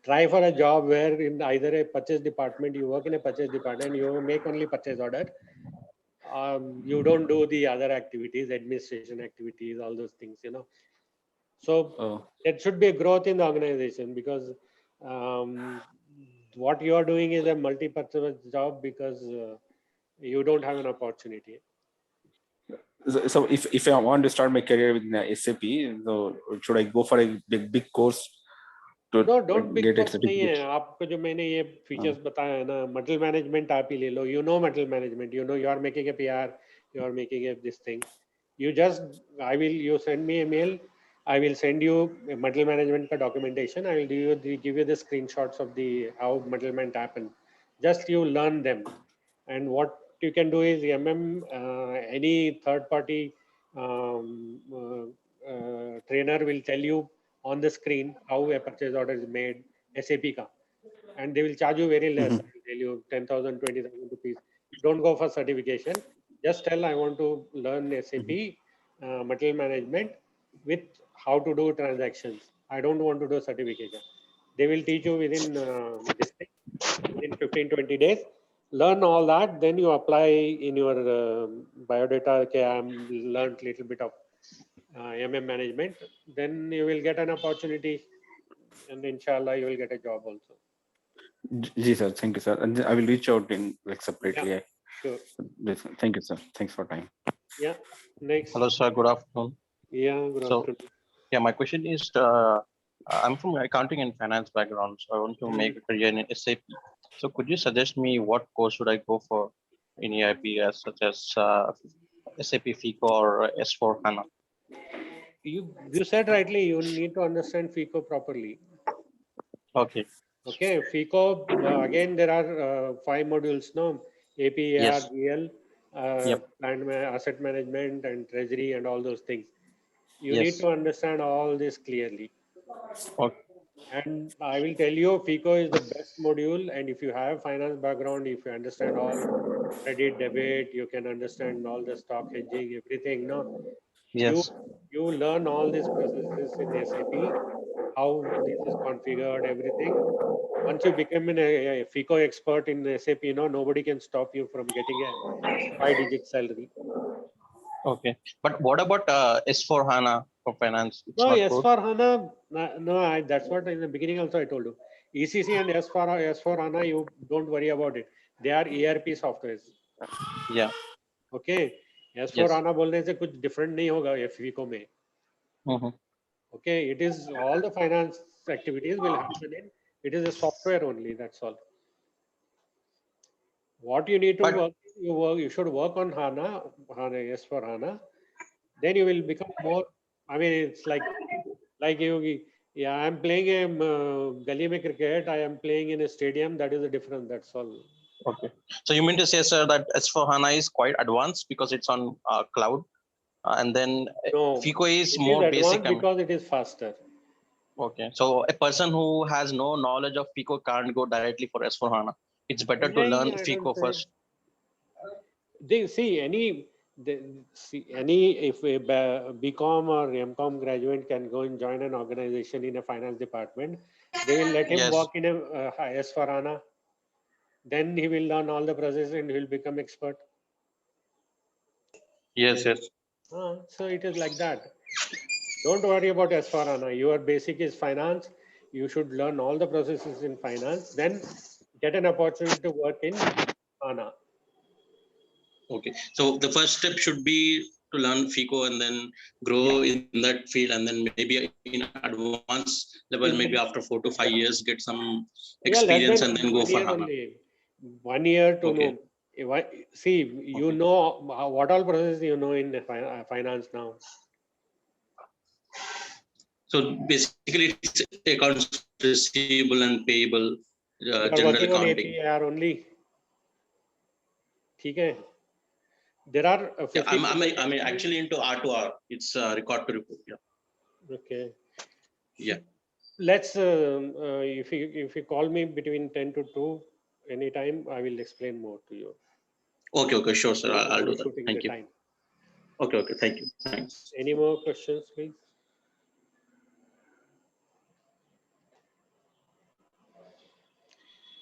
Speaker 1: try for a job where in either a purchase department, you work in a purchase department, you make only purchase order. You don't do the other activities, administration activities, all those things, So
Speaker 9: Oh,
Speaker 1: there should be a growth in the organization, because what you are doing is a multi-purpose job, because you don't have an opportunity.
Speaker 9: so if I want to start my career with SAP, so should I go for a big course to
Speaker 1: No, don't big
Speaker 9: get a
Speaker 1: course नहीं है.
Speaker 9: certificate?
Speaker 1: आपको जो मैंने ये features बताया है ना, material management आप ही ले लो. You know material management. You know you are making a PR. You are making a this thing. You send me a mail. I will send you a material management का documentation. I will give you the screenshots of the how material management happen. Just you learn them. And what you can do is any third party trainer will tell you on the screen how a purchase order is made, SAP ka, and they will charge you very less. I will tell you 10,000, 20,000 rupees. Don't go for certification. Just tell I want to learn SAP material management with how to do transactions. I don't want to do certification. They will teach you within this thing, within 15, 20 days. Learn all that, then you apply in your biodata. Okay, I'm learned little bit of management. Then you will get an opportunity, and inshallah you will get a job also.
Speaker 9: Ji sir, thank you sir, and I will reach out in like separately.
Speaker 1: Yeah, sure.
Speaker 9: Thank you sir. Thanks for time.
Speaker 1: Yeah. Next.
Speaker 10: Hello, sir. Good afternoon.
Speaker 1: Yeah. Good
Speaker 10: So,
Speaker 1: afternoon.
Speaker 10: yeah, my question is, I'm from accounting and finance background, so I want to make a career in SAP. So, could you suggest me what course should I go for in EIP, such as SAP FICO or S4 HANA?
Speaker 1: You said rightly. You need to understand FICO properly.
Speaker 10: Okay.
Speaker 1: Okay, FICO, again, there are 5 modules, no? AP, AR,
Speaker 10: Yes.
Speaker 1: GL,
Speaker 10: Yep.
Speaker 1: asset management and treasury and all those things. You
Speaker 10: Yes.
Speaker 1: need to understand all this clearly.
Speaker 10: Okay.
Speaker 1: And I will tell you, FICO is the best module. And if you have finance background, if you understand all credit, debit, you can understand all the stock hedging, everything, no?
Speaker 10: Yes.
Speaker 1: You learn all these processes in SAP, how this is configured, everything. Once you become a FICO expert in SAP, nobody can stop you from getting a 5-digit salary.
Speaker 10: Okay. But what about S4 HANA for finance? It's
Speaker 1: No,
Speaker 10: not good.
Speaker 1: S4 HANA, that's what in the beginning also I told you. ECC and S4 HANA, you don't worry about it. They are ERP softwares.
Speaker 10: Yeah.
Speaker 1: Okay. S4
Speaker 10: Yes.
Speaker 1: HANA बोलने से कुछ different नहीं होगा FICO में. Okay, it is all the finance activities will happen in. It is a software only. That's all. What you need to work, you should work on HANA, S4 HANA. Then you will become more. I mean, it's like you. Yeah, I'm playing a gully mein cricket. I am playing in a stadium. That is the difference. That's all.
Speaker 10: Okay. So you mean to say, sir, that S4 HANA is quite advanced because it's on cloud, and then
Speaker 1: No,
Speaker 10: FICO is
Speaker 1: it
Speaker 10: more
Speaker 1: is
Speaker 10: basic.
Speaker 1: advanced because it is faster.
Speaker 10: Okay. So a person who has no knowledge of FICO can't go directly for S4 HANA. It's better to learn FICO first.
Speaker 1: They see if a BCom or MCom graduate can go and join an organization in a finance department, they will let him work in a S4 HANA. Then he will learn all the processes and he will become expert.
Speaker 10: Yes, yes.
Speaker 1: So it is like that. Don't worry about S4 HANA. Your basic is finance. You should learn all the processes in finance. Then get an opportunity to work in HANA.
Speaker 10: Okay. So the first step should be to learn FICO and then grow in that field, and then maybe in advanced level, maybe after 4 to 5 years, get some experience and then go for HANA.
Speaker 1: 1 year to know. See, you know what all processes you know in finance now.
Speaker 10: So basically, it's accounts receivable and payable,
Speaker 1: general
Speaker 10: accounting.
Speaker 1: APAR only. Okay. There are.
Speaker 10: I'm actually into R2R. It's record to report. Yeah.
Speaker 1: Okay.
Speaker 10: Yeah.
Speaker 1: Let's. If you call me between 10 to 2 anytime, I will explain more to you.
Speaker 10: Okay. Okay. Sure, sir. I'll do that. Thank you.
Speaker 1: Time.
Speaker 10: Okay. Okay. Thank you. Thanks.
Speaker 1: Any more questions, please?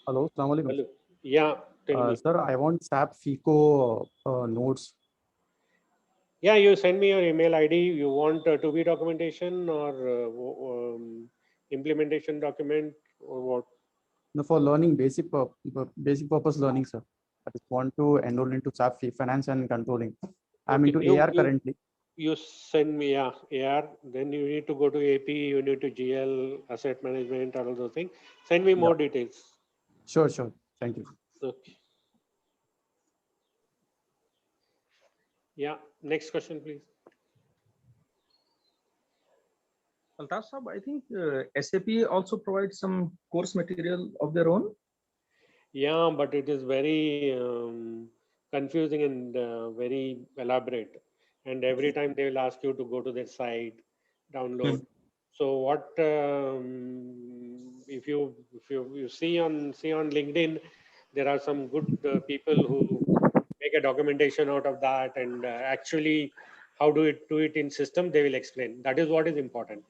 Speaker 11: Hello, Assalamu alaikum.
Speaker 1: Hello. Yeah. Tell me.
Speaker 11: Sir, I want SAP FICO notes.
Speaker 1: Yeah, you send me your email ID. You want to be documentation or implementation document or what?
Speaker 11: No, for learning basic purpose learning, sir. I just want to enroll into SAP Finance and Controlling. I'm
Speaker 1: Okay,
Speaker 11: into AR currently.
Speaker 1: you send me, yeah, AR. Then you need to go to AP. You need to GL, asset management, all those things. Send me more details.
Speaker 11: Sure, sure. Thank you.
Speaker 1: Okay. Yeah. Next question, please.
Speaker 12: Altaf Sahab, I think SAP also provides some course material of their own.
Speaker 1: Yeah, but it is very confusing and very elaborate. And every time they will ask you to go to their site, download. So what if you see on LinkedIn, there are some good people who make a documentation out of that, and actually how do it in system, they will explain. That is what is important.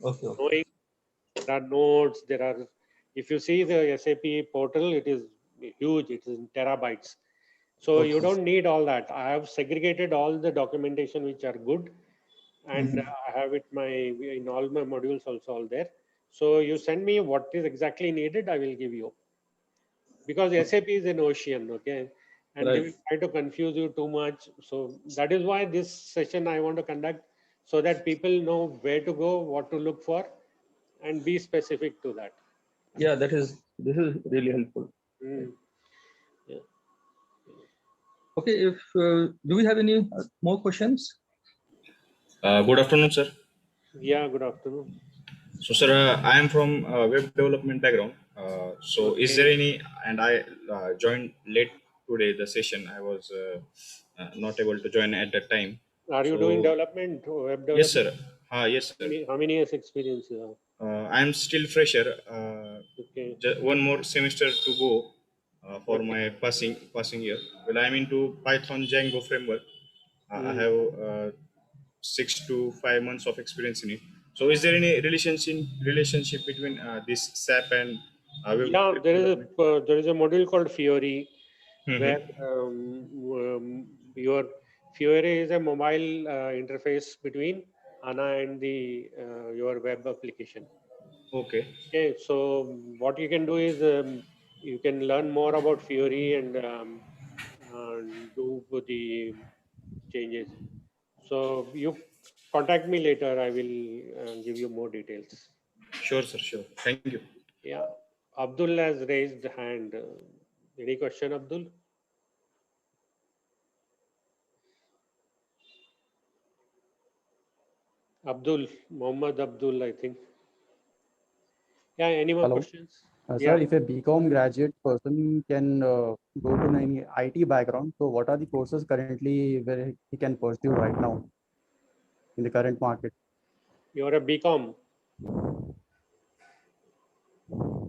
Speaker 12: Okay.
Speaker 1: Knowing there are nodes, there are, if you see the SAP portal, it is huge, it is in terabytes. So you don't need all that. I have segregated all the documentation which are good, and I have it in all my modules also all there. So you send me what is exactly needed, I will give you. Because SAP is an ocean, okay? And they will try to confuse you too much. So that is why this session I want to conduct, so that people know where to go, what to look for, and be specific to that.
Speaker 12: Yeah, this is really helpful.
Speaker 1: Yeah.
Speaker 12: Okay, if do we have any more questions?
Speaker 13: Good afternoon, sir.
Speaker 1: Yeah, good afternoon.
Speaker 13: So, sir, I am from web development background. So, is there any? And I joined late today the session. I was not able to join at that time.
Speaker 1: Are you doing development, web development?
Speaker 13: Yes, sir. Yes, sir.
Speaker 1: How many years experience you have?
Speaker 13: I am still fresher. Just one more semester to go for my passing year. Well, I'm into Python Django framework. I have 6 to 5 months of experience in it. So, is there any relationship between this SAP and
Speaker 1: yeah, there is a module called Fiori, where your Fiori is a mobile interface between HANA and the your web application.
Speaker 13: Okay.
Speaker 1: Okay, so what you can do is you can learn more about Fiori and do the changes. So you contact me later. I will give you more details.
Speaker 13: Sure, sir. Sure. Thank you.
Speaker 1: Yeah. Abdul has raised hand. Any question, Abdul? Mohammed Abdul, I think. Yeah, any more questions?
Speaker 11: Sir, if a BCom graduate person can go to any IT background, so what are the courses currently where he can pursue right now in the current market?
Speaker 1: You're a BCom?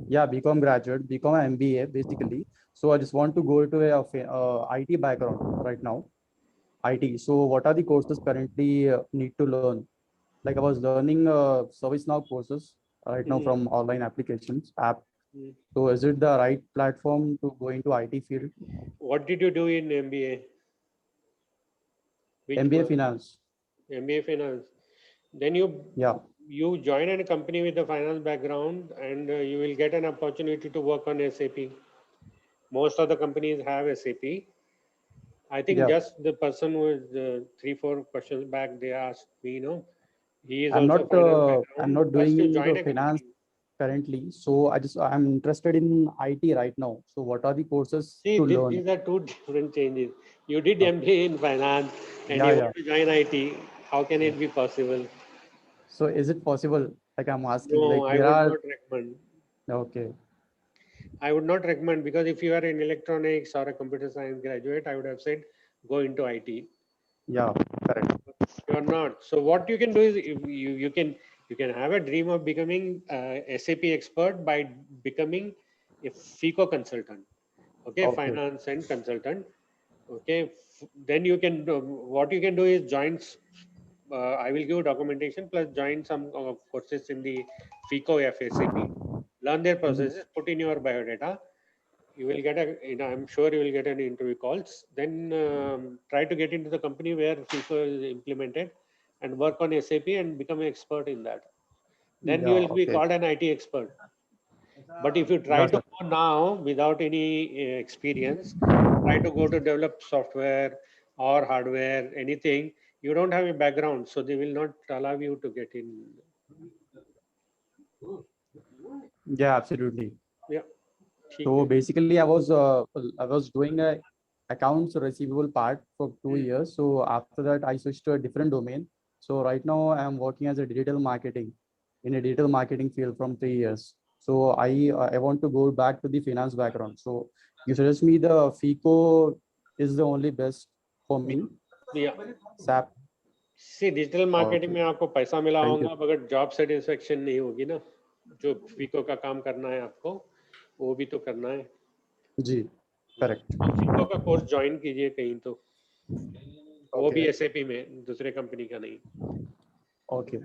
Speaker 11: Yeah, BCom graduate, BCom MBA basically. So I just want to go to a IT background right now. IT. So what are the courses currently need to learn? Like I was learning ServiceNow courses right now from online applications app. So is it the right platform to go into IT field?
Speaker 1: What did you do in MBA?
Speaker 11: MBA Finance.
Speaker 1: MBA Finance. Then you join a company with a finance background, and you will get an opportunity to work on SAP. Most of the companies have SAP. I think just the person who is 3-4 questions back, they asked me, he is
Speaker 11: I'm
Speaker 1: also
Speaker 11: not doing into finance currently. So I'm interested in IT right now. So what are the courses to learn?
Speaker 1: These are two different changes. You did MBA in finance and you want to join IT. How can it be possible?
Speaker 11: So is it possible? Like I'm asking,
Speaker 1: No,
Speaker 11: like
Speaker 1: I would not recommend.
Speaker 11: Okay.
Speaker 1: I would not recommend, because if you are in electronics or a computer science graduate, I would have said go into IT.
Speaker 11: Yeah, correct.
Speaker 1: You are not. So what you can do is you can have a dream of becoming SAP expert by becoming a FICO consultant. Okay, finance and consultant. Okay, then you can what you can do is join. I will give documentation plus join some courses in the FICO FSAP. Learn their processes, put in your biodata, you will get I'm sure you will get an interview calls. Then try to get into the company where FICO is implemented and work on SAP and become an expert in that. Then you
Speaker 11: Yeah,
Speaker 1: will be
Speaker 11: okay.
Speaker 1: called an IT expert. But if you try
Speaker 11: Yeah,
Speaker 1: to
Speaker 11: sir.
Speaker 1: go now without any experience, try to go to develop software or hardware, anything, you don't have a background, so they will not allow you to get in.
Speaker 11: Yeah, absolutely.
Speaker 1: Yeah.
Speaker 11: So basically, I was doing a accounts receivable part for 2 years. So after that, I switched to a different domain. So right now, I am working as a digital marketing in a digital marketing field from 3 years. So I want to go back to the finance background. So you suggest me the FICO is the only best for me.
Speaker 1: Yeah.
Speaker 11: SAP.
Speaker 1: See, digital marketing में आपको पैसा मिला
Speaker 11: Thank you.
Speaker 1: होगा मगर job satisfaction नहीं होगी ना, जो FICO का काम करना है आपको वो भी तो करना है
Speaker 11: जी, correct.
Speaker 1: FICO का कोर्स ज्वाइन कीजिए कहीं तो, वो भी
Speaker 11: Okay.
Speaker 1: SAP में, दूसरे कंपनी का नहीं.
Speaker 11: Okay.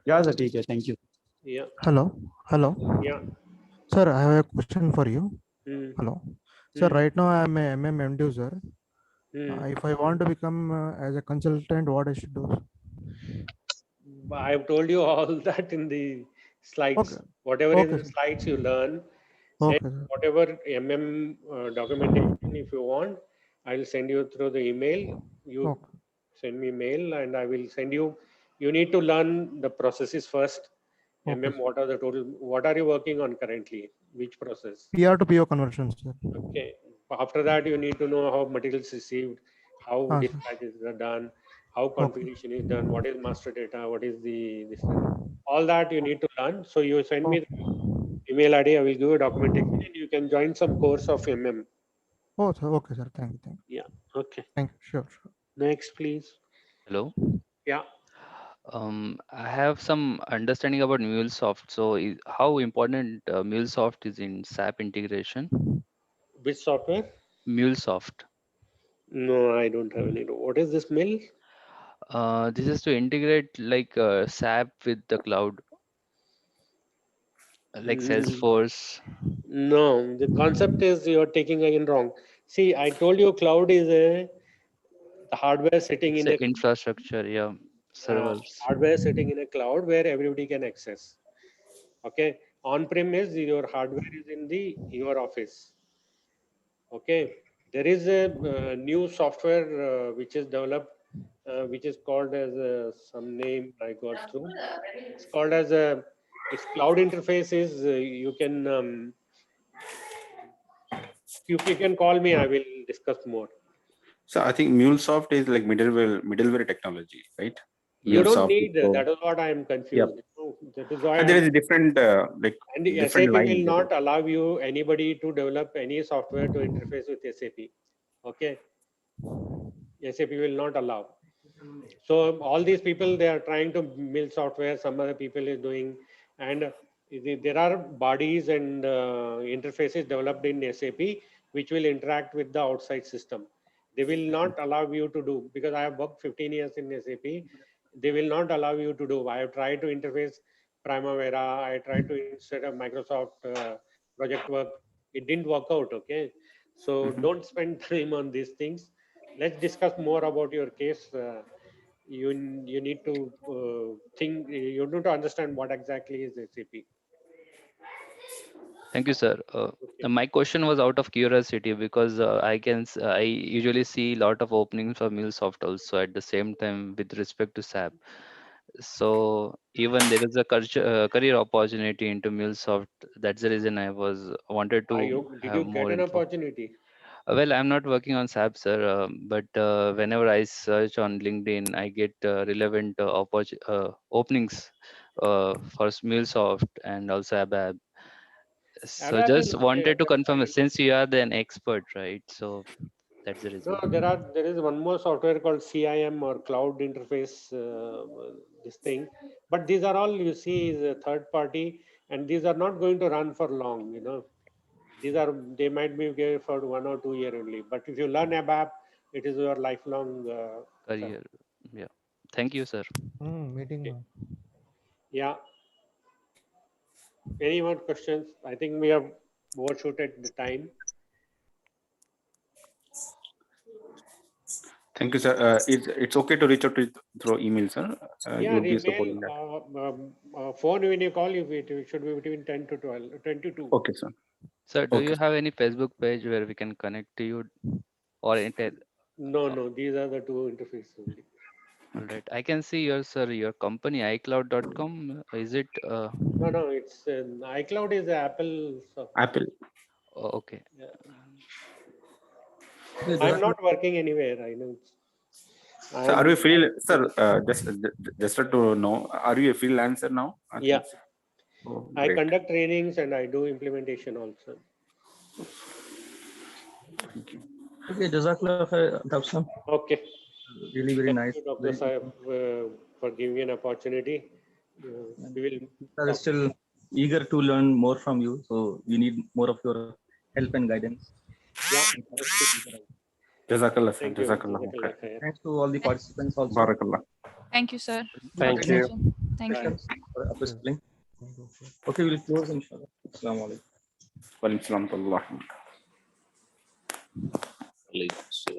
Speaker 11: Yeah, sir. ठीक है. Thank you.
Speaker 1: Yeah.
Speaker 14: Hello.
Speaker 1: Yeah.
Speaker 14: Sir, I have a question for you. Hello. Sir,
Speaker 1: Hmm.
Speaker 14: right now I am a MM end user. If I want to become as a consultant, what I should do?
Speaker 1: I've told you all that in the slides. Whatever
Speaker 14: Okay,
Speaker 1: in the
Speaker 14: sir.
Speaker 1: slides you learn,
Speaker 14: Okay,
Speaker 1: then
Speaker 14: sir.
Speaker 1: whatever MM documentation if you want, I'll send you through the email. You send me mail and I will send you. You need to learn the processes first.
Speaker 14: Okay,
Speaker 1: MM, what are the total? What are you working on currently? Which process?
Speaker 14: PR to PO conversion, sir.
Speaker 1: Okay. After that, you need to know how materials received, how
Speaker 14: Sir.
Speaker 1: dispatches are done, how configuration is done, what is master data, what is this. All that you need to learn. So you send me the email ID. I will give you documentation, and you can join some course of MM.
Speaker 14: Oh, sir. Okay, sir. Thank you. Thank you.
Speaker 1: Yeah. Okay.
Speaker 14: Thank you. Sure.
Speaker 1: Next, please.
Speaker 7: Hello.
Speaker 1: Yeah.
Speaker 7: I have some understanding about MuleSoft. So, how important MuleSoft is in SAP integration?
Speaker 1: Which software?
Speaker 7: MuleSoft.
Speaker 1: No, I don't have any. What is this mill?
Speaker 7: This is to integrate like SAP with the cloud, like Salesforce.
Speaker 1: No, the concept is you're taking again wrong. See, I told you cloud is the hardware sitting
Speaker 7: It's
Speaker 1: in a
Speaker 7: infrastructure, yeah, servers.
Speaker 1: hardware sitting in a cloud where everybody can access. Okay, on-prem is your hardware is in your office. Okay, there is a new software which is developed, which is called as some name I got through. It's called as its cloud interface is you can you can call me. I will discuss more.
Speaker 9: So I think MuleSoft is like middleware technology, right?
Speaker 1: You don't
Speaker 9: MuleSoft
Speaker 1: need
Speaker 9: is
Speaker 1: that is what I am confused. That is why
Speaker 9: and there
Speaker 1: I'm
Speaker 9: is a different like
Speaker 1: and the
Speaker 9: different
Speaker 1: SAP
Speaker 9: line.
Speaker 1: will not allow you anybody to develop any software to interface with SAP. Okay, SAP will not allow. So all these people they are trying to build software. Some other people is doing, and there are bodies and interfaces developed in SAP which will interact with the outside system. They will not allow you to do because I have worked 15 years in SAP. They will not allow you to do. I have tried to interface Primavera. I tried to set up Microsoft project work. It didn't work out. Okay, so don't spend time on these things. Let's discuss more about your case. You need to think. You need to understand what exactly is SAP.
Speaker 7: Thank you, sir. My question was out of curiosity because I usually see a lot of openings for MuleSoft also at the same time with respect to SAP. So even there is a career opportunity into MuleSoft. That's the reason I wanted to
Speaker 1: Did
Speaker 7: have
Speaker 1: you get
Speaker 7: more
Speaker 1: an
Speaker 7: info.
Speaker 1: opportunity?
Speaker 7: Well, I'm not working on SAP, sir, but whenever I search on LinkedIn, I get relevant openings for MuleSoft and also ABAP. So
Speaker 1: ABAP is
Speaker 7: just
Speaker 1: okay.
Speaker 7: wanted to
Speaker 1: ABAP
Speaker 7: confirm,
Speaker 1: fine.
Speaker 7: since you are an expert, right? So that's the
Speaker 1: No,
Speaker 7: reason.
Speaker 1: there is one more software called CIM or Cloud Interface. This thing, but these are all you see is a third party, and these are not going to run for long. You know, they might be there for 1 or 2 years only. But if you learn ABAP, it is your lifelong
Speaker 7: Career. Yeah. Thank you, sir.
Speaker 14: Meeting.
Speaker 1: Okay. Yeah. Any more questions? I think we have overshoot at the time.
Speaker 9: Thank you, sir. It's okay to reach out to through email, sir.
Speaker 1: Yeah,
Speaker 9: You'll be
Speaker 1: email,
Speaker 9: supporting that.
Speaker 1: phone when you call, it should be between 10 to 12, 22.
Speaker 9: Okay, sir.
Speaker 7: Sir, do
Speaker 9: Okay.
Speaker 7: you have any Facebook page where we can connect to you, or
Speaker 1: No, these are the two interfaces only.
Speaker 7: all right? I can see your sir, your company iCloud.com. Is it?
Speaker 1: No, it's iCloud is Apple software.
Speaker 9: Apple.
Speaker 7: Oh, okay.
Speaker 1: Yeah.
Speaker 12: Okay,
Speaker 1: I'm not working anywhere. I know.
Speaker 9: So are you sir? Just to know, are you a freelancer now?
Speaker 1: Yeah.
Speaker 9: Oh,
Speaker 1: I
Speaker 9: great.
Speaker 1: conduct trainings and I do implementation also.
Speaker 12: Okay, Jazakallah khair, Dr. Sam.
Speaker 1: Okay.
Speaker 12: Really very
Speaker 1: Thank
Speaker 12: nice.
Speaker 1: you, Dr.
Speaker 12: Very
Speaker 1: Saib, for giving me an opportunity. We will
Speaker 12: are still eager to learn more from you, so we need more of your help and guidance.
Speaker 1: Yeah.
Speaker 9: Jazakallah, sir.
Speaker 1: Thank you.
Speaker 9: Jazakallah.
Speaker 1: Jazakallah khair.
Speaker 12: Thanks to all the participants also.
Speaker 9: Barakallah.
Speaker 6: Thank you, sir.
Speaker 10: Thank you.
Speaker 6: Thank you.
Speaker 12: For participating. Okay, we'll close inshallah. Assalamu alaikum.
Speaker 9: Wa alaikum salam wa rahmatullah.